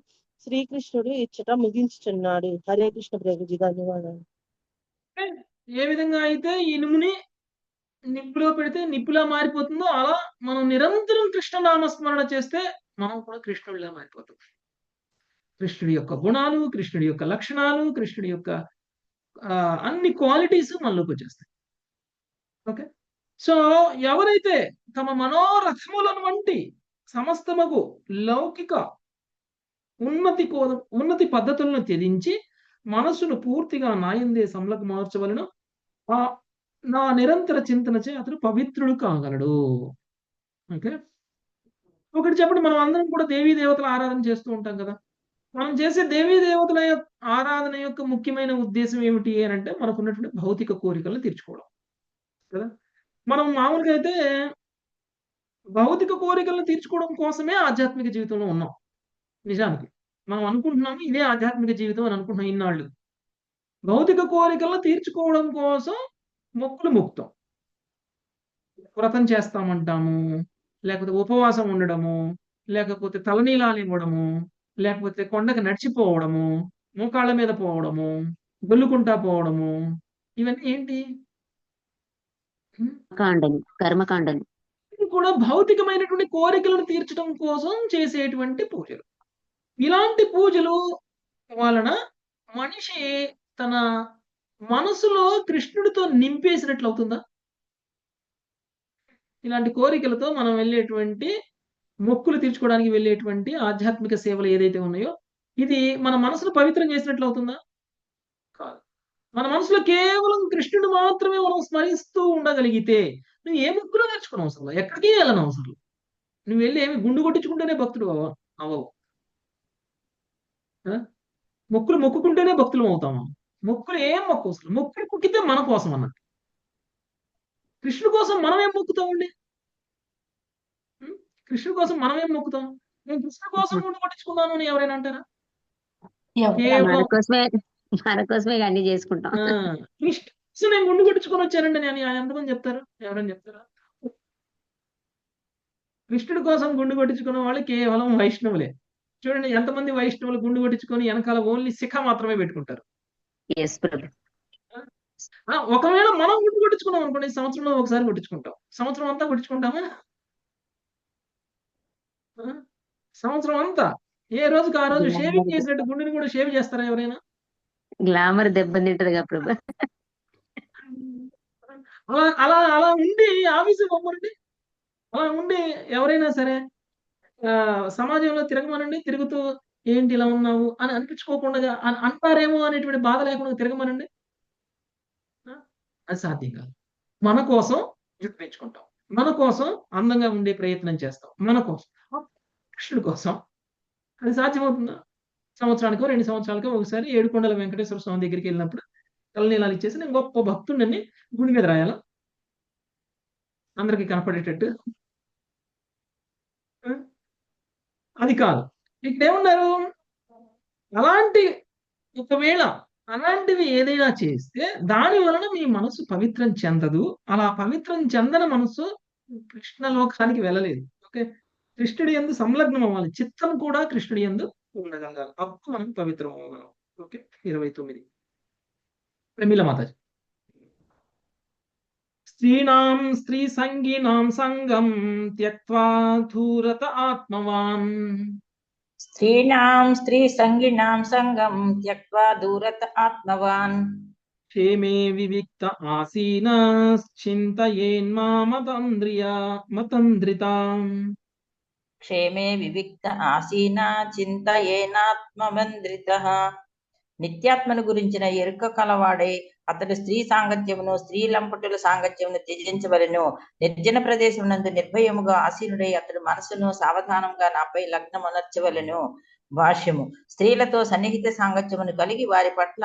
శ్రీకృష్ణుడు ఇచ్చట ముగించుచున్నాడు. హరే కృష్ణ ప్రభుజీ, ధన్యవాదాలు. ఏ విధంగా అయితే ఇనుముని నిప్పులో పెడితే నిప్పులా మారిపోతుందో అలా మనం నిరంతరం కృష్ణ నామస్మరణ చేస్తే మనం కూడా కృష్ణుడిలా మారిపోతాం. కృష్ణుడి యొక్క గుణాలు, కృష్ణుడి యొక్క లక్షణాలు, కృష్ణుడి యొక్క అన్ని క్వాలిటీస్ మనలోకి వచ్చేస్తాయి. ఓకే, సో ఎవరైతే తమ మనోరథములను వంటి సమస్తమగు లౌకిక ఉన్నతి పద్ధతులను త్యజించి మనస్సును పూర్తిగా నాయందే సంలగ్నమర్చవలెను. నా నిరంతర చింతనచే అతడు పవిత్రుడు కాగలడు. ఓకే, ఒకటి చెప్పండి, మనం అందరం కూడా దేవీ దేవతల ఆరాధన చేస్తూ ఉంటాం కదా. మనం చేసే దేవీ దేవతల ఆరాధన యొక్క ముఖ్యమైన ఉద్దేశం ఏమిటి అని అంటే మనకున్నటువంటి భౌతిక కోరికలను తీర్చుకోవడం కదా. మనం మామూలుగా అయితే భౌతిక కోరికలను తీర్చుకోవడం కోసమే ఆధ్యాత్మిక జీవితంలో ఉన్నాం. నిజానికి మనం అనుకుంటున్నాము ఇదే ఆధ్యాత్మిక జీవితం అని అనుకుంటున్నాం. ఇన్నాళ్ళు భౌతిక కోరికలను తీర్చుకోవడం కోసం మొక్కులు మొక్కుతాం, వ్రతం చేస్తామంటాము, లేకపోతే ఉపవాసం ఉండడము, లేకపోతే తలనీలాలు ఇవ్వడము, లేకపోతే కొండకు నడిచిపోవడము, మోకాళ్ళ మీద పోవడము, గొల్లుకుంటా పోవడము, ఇవన్నీ ఏంటి? కర్మకాండలు. ఇది కూడా భౌతికమైనటువంటి కోరికలను తీర్చడం కోసం చేసేటువంటి పూజలు. ఇలాంటి పూజలు వలన మనిషి తన మనసులో కృష్ణుడితో నింపేసినట్లు అవుతుందా? ఇలాంటి కోరికలతో మనం వెళ్ళేటువంటి మొక్కులు తీర్చుకోవడానికి వెళ్ళేటువంటి ఆధ్యాత్మిక సేవలు ఏదైతే ఉన్నాయో ఇది మన మనసును పవిత్రం చేసినట్లు అవుతుందా? కాదు. మన మనసులో కేవలం కృష్ణుడు మాత్రమే మనం స్మరిస్తూ ఉండగలిగితే నువ్వు ఏ మొక్కులో నేర్చుకున్న అవసరం లేదు, ఎక్కడికి వెళ్ళని అవసరం లేదు. నువ్వు వెళ్ళి ఏమి గుండు కొట్టించుకుంటేనే భక్తుడు అవ్వవు. మొక్కులు మొక్కుకుంటేనే భక్తులు అవుతాము. మొక్కులు ఏం మొక్కు అవసరం, మొక్కులు మొక్కితే మన కోసం అన్నట్టు. కృష్ణుడి కోసం మనం ఏం మొక్కుతామండి? కృష్ణుడి కోసం మనం ఏం మొక్కుతాం? నేను కృష్ణుడి కోసం గుండు కొట్టించుకున్నాను అని ఎవరైనా అంటారా? మన కోసమే అన్ని చేసుకుంటాం. కృష్ణ నేను గుండు కొట్టించుకొని వచ్చానండి నేను ఎంతమంది చెప్తారు? ఎవరైనా చెప్తారా? కృష్ణుడి కోసం గుండు కొట్టించుకున్న వాళ్ళు కేవలం వైష్ణవులే. చూడండి ఎంతమంది వైష్ణవులు గుండు కొట్టించుకొని వెనకాల ఓన్లీ శిఖ మాత్రమే పెట్టుకుంటారు. ఒకవేళ మనం గుండు కొట్టించుకున్నాం అనుకోండి, సంవత్సరంలో ఒకసారి కొట్టించుకుంటాం. సంవత్సరం అంతా కొట్టించుకుంటామా? సంవత్సరం అంతా ఏ రోజుకి ఆ రోజు షేవింగ్ చేసినట్టు గుండెని కూడా షేవ్ చేస్తారా ఎవరైనా? గ్లామర్ దెబ్బతింటదిగా ప్రభు. అలా అలా ఉండి ఆఫీసు పంపండి. అలా ఉండి ఎవరైనా సరే సమాజంలో తిరగమనండి, తిరుగుతూ ఏంటి ఇలా ఉన్నావు అని అనిపించుకోకుండా అంటారేమో అనేటువంటి బాధ లేకుండా తిరగమనండి. అది సాధ్యం కాదు. మన కోసం జుట్టు పెంచుకుంటాం, మన కోసం అందంగా ఉండే ప్రయత్నం చేస్తాం, మన కోసం, కృష్ణుడి కోసం. అది సాధ్యమవుతుందా? సంవత్సరానికో 2 సంవత్సరాలకో ఒకసారి ఏడుకొండల వెంకటేశ్వర స్వామి దగ్గరికి వెళ్ళినప్పుడు తలనీలాలు ఇచ్చేసి నేను గొప్ప భక్తుడిని గుడి మీద రాయాలా అందరికి కనపడేటట్టు? అది కాదు. ఇక్కడ ఏమన్నారు? ఒకవేళ అలాంటివి ఏదైనా చేస్తే దాని వలన మీ మనసు పవిత్రం చెందదు. అలా పవిత్రం చెందని మనసు కృష్ణ లోకానికి వెళ్ళలేదు. ఓకే, కృష్ణుడి యందు సంలగ్నం అవ్వాలి. చిత్తం కూడా కృష్ణుడి యందు ఉండగలగాలి. అప్పుడు మనం పవిత్రం అవుతాం. ఓకే. 29 ప్రమీల మాతాజీ. స్త్రీణాం స్త్రీ సంగినాం సంగం త్యక్త్వా ధూరత ఆత్మవాన్ స్త్రీణాం స్త్రీ సంగినాం సంగం త్యక్త్వా దూరత ఆత్మవాన్ క్షేమే వివిక్త మతంద్రితాం క్షేమే వివిక్త ఆసీనా చింతయేనాత్మబంధ్రితః. నిత్యాత్మను గురించిన ఎరుక కలవాడే అతడు స్త్రీ సాంగత్యమును స్త్రీ లంపటుల సాంగత్యమును త్యజించవలెను. నిర్జన ప్రదేశం నందు నిర్భయముగా ఆసీనుడై అతడు మనసును సావధానంగా నాపై లగ్నమనర్చవలెను. భాష్యము. స్త్రీలతో సన్నిహిత సాంగత్యమును కలిగి వారి పట్ల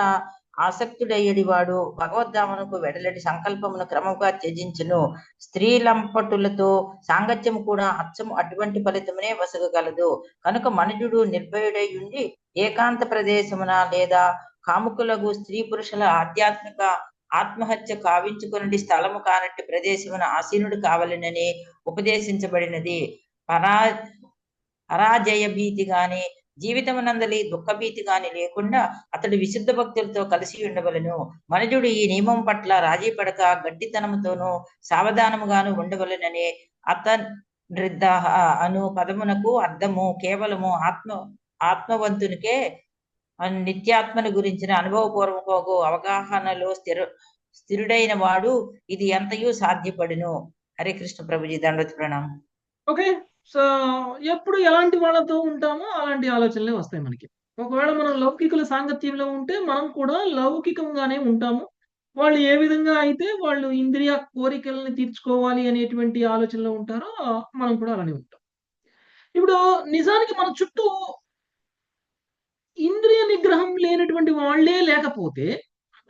ఆసక్తుడయ్యడివాడు భగవద్ధామనకు వెడలటి సంకల్పమును క్రమముగా త్యజించును. స్త్రీ లంపటులతో సాంగత్యము కూడా అచ్చము అటువంటి ఫలితమునే వసగగలదు. కనుక మనుజుడు నిర్భయుడై ఉండి ఏకాంత ప్రదేశమున లేదా కాముకులకు స్త్రీ పురుషుల ఆధ్యాత్మిక ఆత్మహత్య కావించుకుని స్థలము కానట్టి ప్రదేశమున ఆసీనుడు కావాలనని ఉపదేశించబడినది. పరాజయ భీతి గాని జీవితమునందలి దుఃఖ భీతి గాని లేకుండా అతడు విశుద్ధ భక్తులతో కలిసి ఉండవలను. మనుజుడు ఈ నియమం పట్ల రాజీ పడక గట్టితనముతోనూ సావధానముగాను ఉండవలనని అతన్రిద్ధ అను పదమునకు అర్థము కేవలము ఆత్మవంతునికే నిత్యాత్మను గురించిన అనుభవపూర్వక అవగాహనలో స్థిరుడైన వాడు ఇది ఎంతయూ సాధ్యపడును. హరే కృష్ణ ప్రభుజీ. దండవత్ ప్రణామం. ఓకే. సో ఎప్పుడు ఎలాంటి వాళ్ళతో ఉంటామో అలాంటి ఆలోచనలే వస్తాయి మనకి. ఒకవేళ మనం లౌకికుల సాంగత్యంలో ఉంటే మనం కూడా లౌకికంగానే ఉంటాము. వాళ్ళు ఏ విధంగా అయితే వాళ్ళు ఇంద్రియ కోరికల్ని తీర్చుకోవాలి అనేటువంటి ఆలోచనలో ఉంటారో మనం కూడా అలానే ఉంటాం. ఇప్పుడు నిజానికి మన చుట్టూ ఇంద్రియ నిగ్రహం లేనటువంటి వాళ్ళే లేకపోతే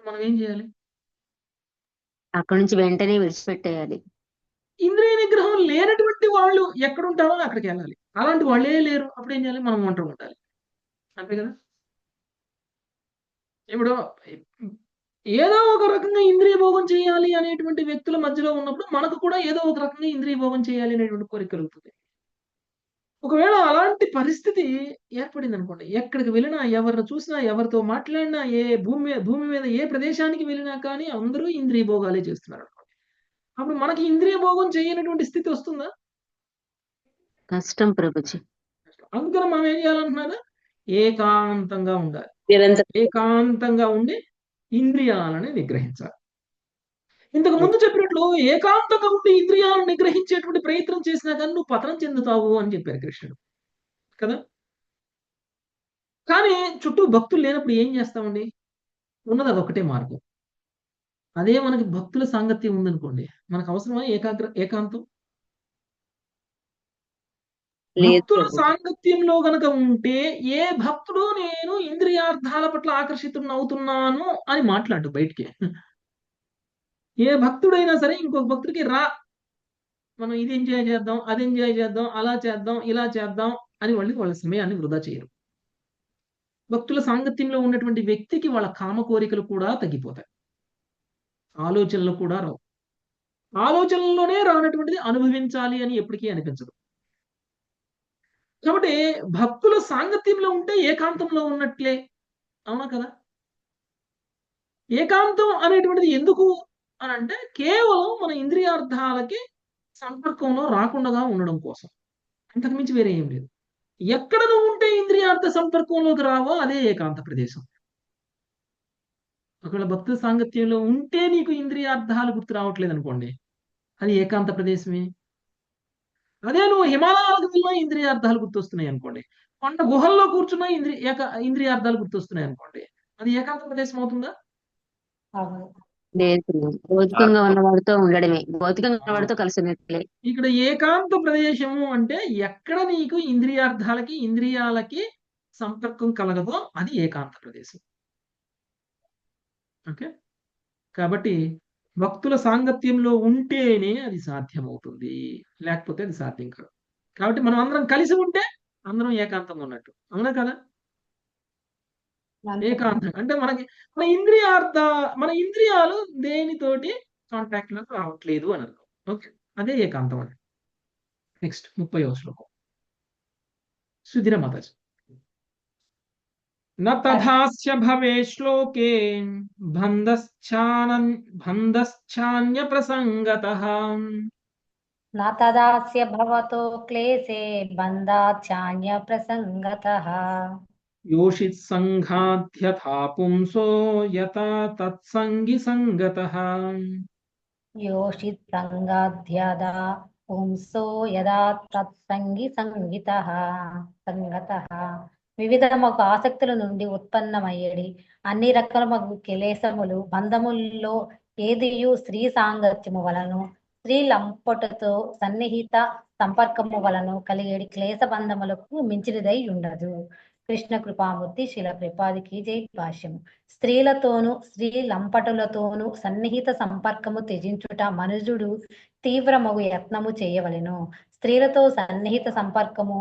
మనం ఏం చేయాలి? అక్కడి నుంచి వెంటనే విడిచిపెట్టేయాలి. ఇంద్రియ నిగ్రహం లేనటువంటి వాళ్ళు ఎక్కడుంటారో అక్కడికి వెళ్ళాలి. అలాంటి వాళ్ళే లేరు. అప్పుడు ఏం చేయాలి? మనం ఒంటరిగా ఉండాలి. అంతే కదా? ఇప్పుడు ఏదో ఒక రకంగా ఇంద్రియ భోగం చేయాలి అనేటువంటి వ్యక్తుల మధ్యలో ఉన్నప్పుడు మనకు కూడా ఏదో ఒక రకంగా ఇంద్రియ భోగం చేయాలి అనేటువంటి కోరిక కలుగుతుంది. ఒకవేళ అలాంటి పరిస్థితి ఏర్పడింది అనుకోండి, ఎక్కడికి వెళ్ళినా, ఎవరిని చూసినా, ఎవరితో మాట్లాడినా, ఏ భూమి మీద ఏ ప్రదేశానికి వెళ్ళినా కానీ అందరూ ఇంద్రియ భోగాలే చేస్తున్నారు అనుకోండి. అప్పుడు మనకి ఇంద్రియ భోగం చేయనటువంటి స్థితి వస్తుందా? కష్టం ప్రభుజీ. అందుకని మనం ఏం చేయాలంటున్నారా? ఏకాంతంగా ఉండాలి. ఏకాంతంగా ఉండి ఇంద్రియాలని నిగ్రహించాలి. ఇంతకు ముందు చెప్పినట్లు ఏకాంతంగా ఉండి ఇంద్రియాలను నిగ్రహించేటువంటి ప్రయత్నం చేసినా కానీ నువ్వు పతనం చెందుతావు అని చెప్పారు కృష్ణుడు కదా. కానీ చుట్టూ భక్తులు లేనప్పుడు ఏం చేస్తామండి? ఉన్నది అదొక్కటే మార్గం. అదే మనకి భక్తుల సాంగత్యం ఉందనుకోండి, మనకు అవసరమా ఏకాంతం? భక్తుల సాంగత్యంలో గనక ఉంటే ఏ భక్తుడు నేను ఇంద్రియార్థాల పట్ల ఆకర్షితుడిని అవుతున్నాను అని మాట్లాడు బయటికి. ఏ భక్తుడైనా సరే ఇంకొక భక్తుడికి రా, మనం ఇది ఎంజాయ్ చేద్దాం, అది ఎంజాయ్ చేద్దాం, అలా చేద్దాం, ఇలా చేద్దాం అని వాళ్ళ సమయాన్ని వృధా చేయరు. భక్తుల సాంగత్యంలో ఉన్నటువంటి వ్యక్తికి వాళ్ళ కామ కోరికలు కూడా తగ్గిపోతాయి. ఆలోచనలు కూడా రావు. ఆలోచనల్లోనే రానటువంటిది అనుభవించాలి అని ఎప్పటికీ అనిపించదు. కాబట్టి భక్తుల సాంగత్యంలో ఉంటే ఏకాంతంలో ఉన్నట్లే. అవునా కదా? ఏకాంతం అనేటువంటిది ఎందుకు అని అంటే కేవలం మన ఇంద్రియార్థాలకి సంపర్కంలో రాకుండా ఉండడం కోసం. అంతకుమించి వేరే ఏం లేదు. ఎక్కడ నువ్వు ఉంటే ఇంద్రియార్థ సంపర్కంలోకి రావో అదే ఏకాంత ప్రదేశం. ఒకవేళ భక్తుల సాంగత్యంలో ఉంటే నీకు ఇంద్రియార్థాలు గుర్తు రావట్లేదు అనుకోండి, అది ఏకాంత ప్రదేశమే. అదే నువ్వు హిమాలయాలకు వెళ్ళినా ఇంద్రియార్థాలు గుర్తొస్తున్నాయి అనుకోండి, కొండ గుహల్లో కూర్చున్నా ఇంద్రియార్థాలు గుర్తొస్తున్నాయి అనుకోండి, అది ఏకాంత ప్రదేశం అవుతుందా? లేదు. భౌతికంగా ఉన్నవాడితో ఉండడమే, భౌతికంగా ఉన్నవాడితో కలిసినట్లే. ఇక్కడ ఏకాంత ప్రదేశము అంటే ఎక్కడ నీకు ఇంద్రియాలకి సంపర్కం కలగదో అది ఏకాంత ప్రదేశం. ఓకే. కాబట్టి భక్తుల సాంగత్యంలో ఉంటేనే అది సాధ్యమవుతుంది, లేకపోతే అది సాధ్యం కాదు. కాబట్టి మనం అందరం కలిసి ఉంటే అందరం ఏకాంతంగా ఉన్నట్టు. అవునా కదా? ఏకాంతం అంటే మన ఇంద్రియాలు దేనితోటి కాంటాక్ట్ లోకి రావట్లేదు అని అర్థం. ఓకే, అదే ఏకాంతం అంటే. నెక్స్ట్ 30వ శ్లోకం. సుధీర మాతాజీ. న తథాస్య భవే శ్లోకే బంధశ్చాన్య ప్రసంగతః न तदास्य भवतो क्लेशे बन्धाचान्य प्रसङ्गतः योषित् संघाध्यथा पुंसो यथा तत्संगी संगतः योषित् संगाध्यदा पुंसो यदा तत्संगी సంగతః వివిధమగు ఆసక్తుల నుండి ఉత్పన్నమయ్యేది అన్ని రకముల కెలేశములు బంధముల్లో ఏదియు స్త్రీ సాంగత్యము వలను స్త్రీ లంపటతో సన్నిహిత సంపర్కము వలను కలిగేడి క్లేశ బంధములకు మించినదై ఉండదు. కృష్ణ కృపామూర్తి శిల కృపాదికి జై. భాష్యము. స్త్రీలతోనూ స్త్రీ లంపటులతోనూ సన్నిహిత సంపర్కము త్యజించుట మనుజుడు తీవ్రమగు యత్నము చేయవలెను. స్త్రీలతో సన్నిహిత సంపర్కము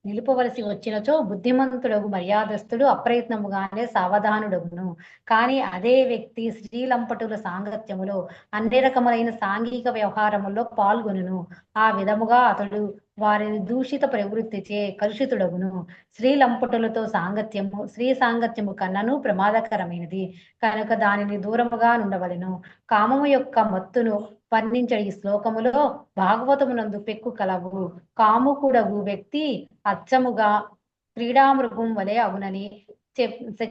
నిలుపవలసి వచ్చినచో బుద్ధిమంతుడగు మర్యాదస్తుడు అప్రయత్నముగానే సావధానుడగును. కానీ అదే వ్యక్తి స్త్రీలంపటుల సాంగత్యములో అన్ని రకములైన సాంఘిక వ్యవహారముల్లో పాల్గొనును. ఆ విధముగా అతడు వారిని దూషిత ప్రవృత్తిచే కలుషితుడగును. స్త్రీలంపటులతో సాంగత్యము స్త్రీ సాంగత్యము కన్నను ప్రమాదకరమైనది కనుక దానిని దూరముగా నుండవలెను. కామము యొక్క మత్తును వర్ణించడి ఈ శ్లోకములో భాగవతమునందు పెక్కు కలవు. కాముకుడగు వ్యక్తి అచ్చముగా క్రీడామృగం వలె అగునని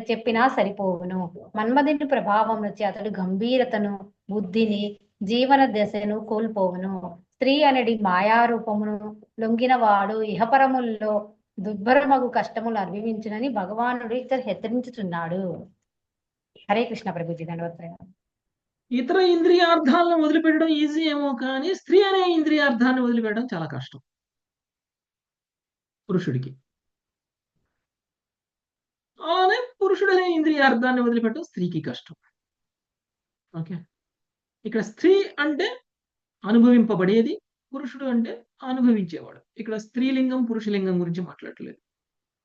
చెప్పినా సరిపోవును. మన్మధుని ప్రభావం నుంచి అతడు గంభీరతను బుద్ధిని జీవన దశను కోల్పోవును. స్త్రీ అనేది మాయారూపమును లొంగిన వాడు ఇహపరముల్లో దుర్భరమగు కష్టములు అనుభవించునని భగవానుడు ఇతడు హెచ్చరించుచున్నాడు. హరే కృష్ణ ప్రభుజీ. ధన్యవాదాలు. ఇతర ఇంద్రియార్థాలను వదిలిపెట్టడం ఈజీ ఏమో కానీ స్త్రీ అనే ఇంద్రియార్థాన్ని వదిలిపెట్టడం చాలా కష్టం పురుషుడికి. అలానే పురుషుడు అనే ఇంద్రియార్థాన్ని వదిలిపెట్టడం స్త్రీకి కష్టం. ఓకే, ఇక్కడ స్త్రీ అంటే అనుభవింపబడేది, పురుషుడు అంటే అనుభవించేవాడు. ఇక్కడ స్త్రీలింగం పురుషలింగం గురించి మాట్లాడలేదు.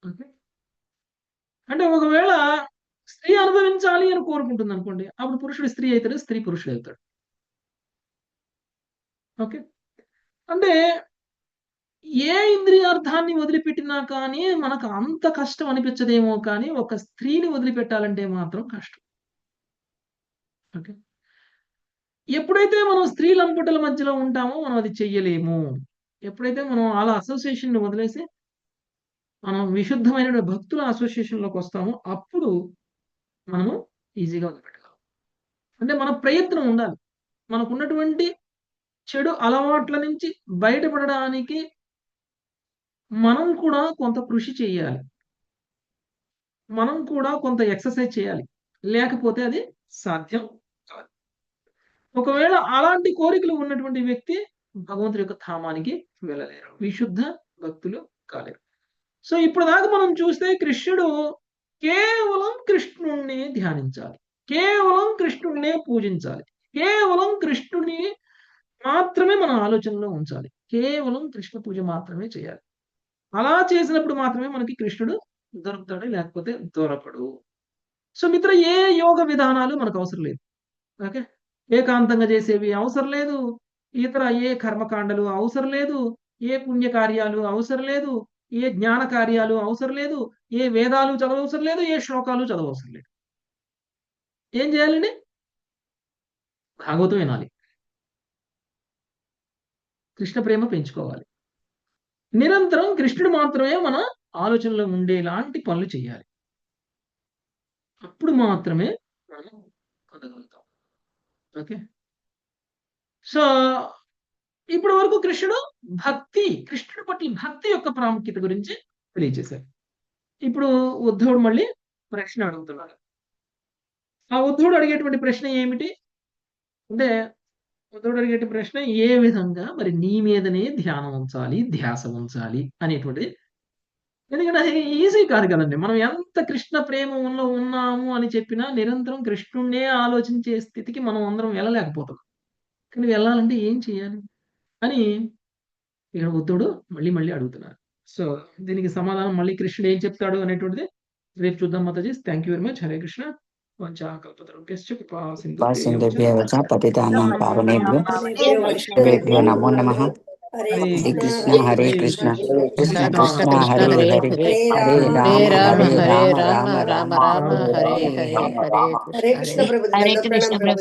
ఓకే, అంటే ఒకవేళ స్త్రీ అనుభవించాలి అని కోరుకుంటుంది అనుకోండి, అప్పుడు పురుషుడు స్త్రీ అవుతాడు, స్త్రీ పురుషుడు అవుతాడు. ఓకే, అంటే ఏ ఇంద్రియార్థాన్ని వదిలిపెట్టినా కానీ మనకు అంత కష్టం అనిపించదేమో కానీ ఒక స్త్రీని వదిలిపెట్టాలంటే మాత్రం కష్టం. ఓకే, ఎప్పుడైతే మనం స్త్రీ లంపటల మధ్యలో ఉంటామో మనం అది చెయ్యలేము. ఎప్పుడైతే మనం అలా అసోసియేషన్ వదిలేసి మనం విశుద్ధమైన భక్తుల అసోసియేషన్లోకి వస్తామో అప్పుడు మనము ఈజీగా వదిలిపెట్టగలం. అంటే మన ప్రయత్నం ఉండాలి. మనకున్నటువంటి చెడు అలవాట్ల నుంచి బయటపడడానికి మనం కూడా కొంత కృషి చేయాలి, మనం కూడా కొంత ఎక్సర్సైజ్ చేయాలి. లేకపోతే అది సాధ్యం కాదు. ఒకవేళ అలాంటి కోరికలు ఉన్నటువంటి వ్యక్తి భగవంతుడి యొక్క ధామానికి వెళ్ళలేరు, విశుద్ధ భక్తులు కాలేరు. సో ఇప్పుడు దాకా మనం చూస్తే కృష్ణుడు కేవలం కృష్ణుణ్ణి ధ్యానించాలి, కేవలం కృష్ణుణ్ణే పూజించాలి, కేవలం కృష్ణుని మాత్రమే మన ఆలోచనలో ఉంచాలి, కేవలం కృష్ణ పూజ మాత్రమే చేయాలి. అలా చేసినప్పుడు మాత్రమే మనకి కృష్ణుడు దొరుకుతాడు, లేకపోతే దొరకడు. సో మిత్ర, ఏ యోగ విధానాలు మనకు అవసరం లేదు. ఓకే, ఏకాంతంగా చేసేవి అవసరం లేదు, ఇతర ఏ కర్మకాండలు అవసరం లేదు, ఏ పుణ్య కార్యాలు అవసరం లేదు, ఏ జ్ఞాన కార్యాలు అవసరం లేదు, ఏ వేదాలు చదవవసరం లేదు, ఏ శ్లోకాలు చదవవసరం లేదు. ఏం చేయాలండి? భాగవతం వినాలి, కృష్ణ ప్రేమ పెంచుకోవాలి, నిరంతరం కృష్ణుడు మాత్రమే మన ఆలోచనలో ఉండేలాంటి పనులు చేయాలి. అప్పుడు మాత్రమే మనం పొందగలుగుతాం. ఓకే, సో ఇప్పటి వరకు కృష్ణుడు పట్ల భక్తి యొక్క ప్రాముఖ్యత గురించి తెలియజేశారు. ఇప్పుడు ఉద్ధవుడు మళ్ళీ ప్రశ్న అడుగుతున్నాడు. ఆ ఉద్ధవుడు అడిగేటువంటి ప్రశ్న ఏమిటి అంటే, ఉద్ధవుడు అడిగే ప్రశ్న ఏ విధంగా మరి నీ మీదనే ధ్యానం ఉంచాలి, ధ్యాస ఉంచాలి అనేటువంటిది. ఎందుకంటే అది ఈజీ కాదు కదండి. మనం ఎంత కృష్ణ ప్రేమ ఉన్నాము అని చెప్పినా నిరంతరం కృష్ణుణ్ణే ఆలోచించే స్థితికి మనం అందరం వెళ్ళలేకపోతాం. కానీ వెళ్ళాలంటే ఏం చేయాలి అని ఇక్కడ ఉద్ధవుడు మళ్ళీ అడుగుతున్నారు. సో దీనికి సమాధానం మళ్ళీ కృష్ణుడు ఏం చెప్తాడు అనేటువంటిది రేపు చూద్దాం. Mataji, thank you very much. Hare Krishna. పతితానాం పావనేభ్యో వైష్ణవేభ్యో నమో నమః. హరే హరే కృష్ణ హరే కృష్ణ కృష్ణ కృష్ణ కృష్ణ కృష్ణ కృష్ణ హరే హరే హరే హరే హరే హరే రామ రామ హరే హరే రామ రామ రామ రామ రామ రామ హరే హరే హరే హరే హరే కృష్ణ హరే ప్రభు కృష్ణ ప్రభు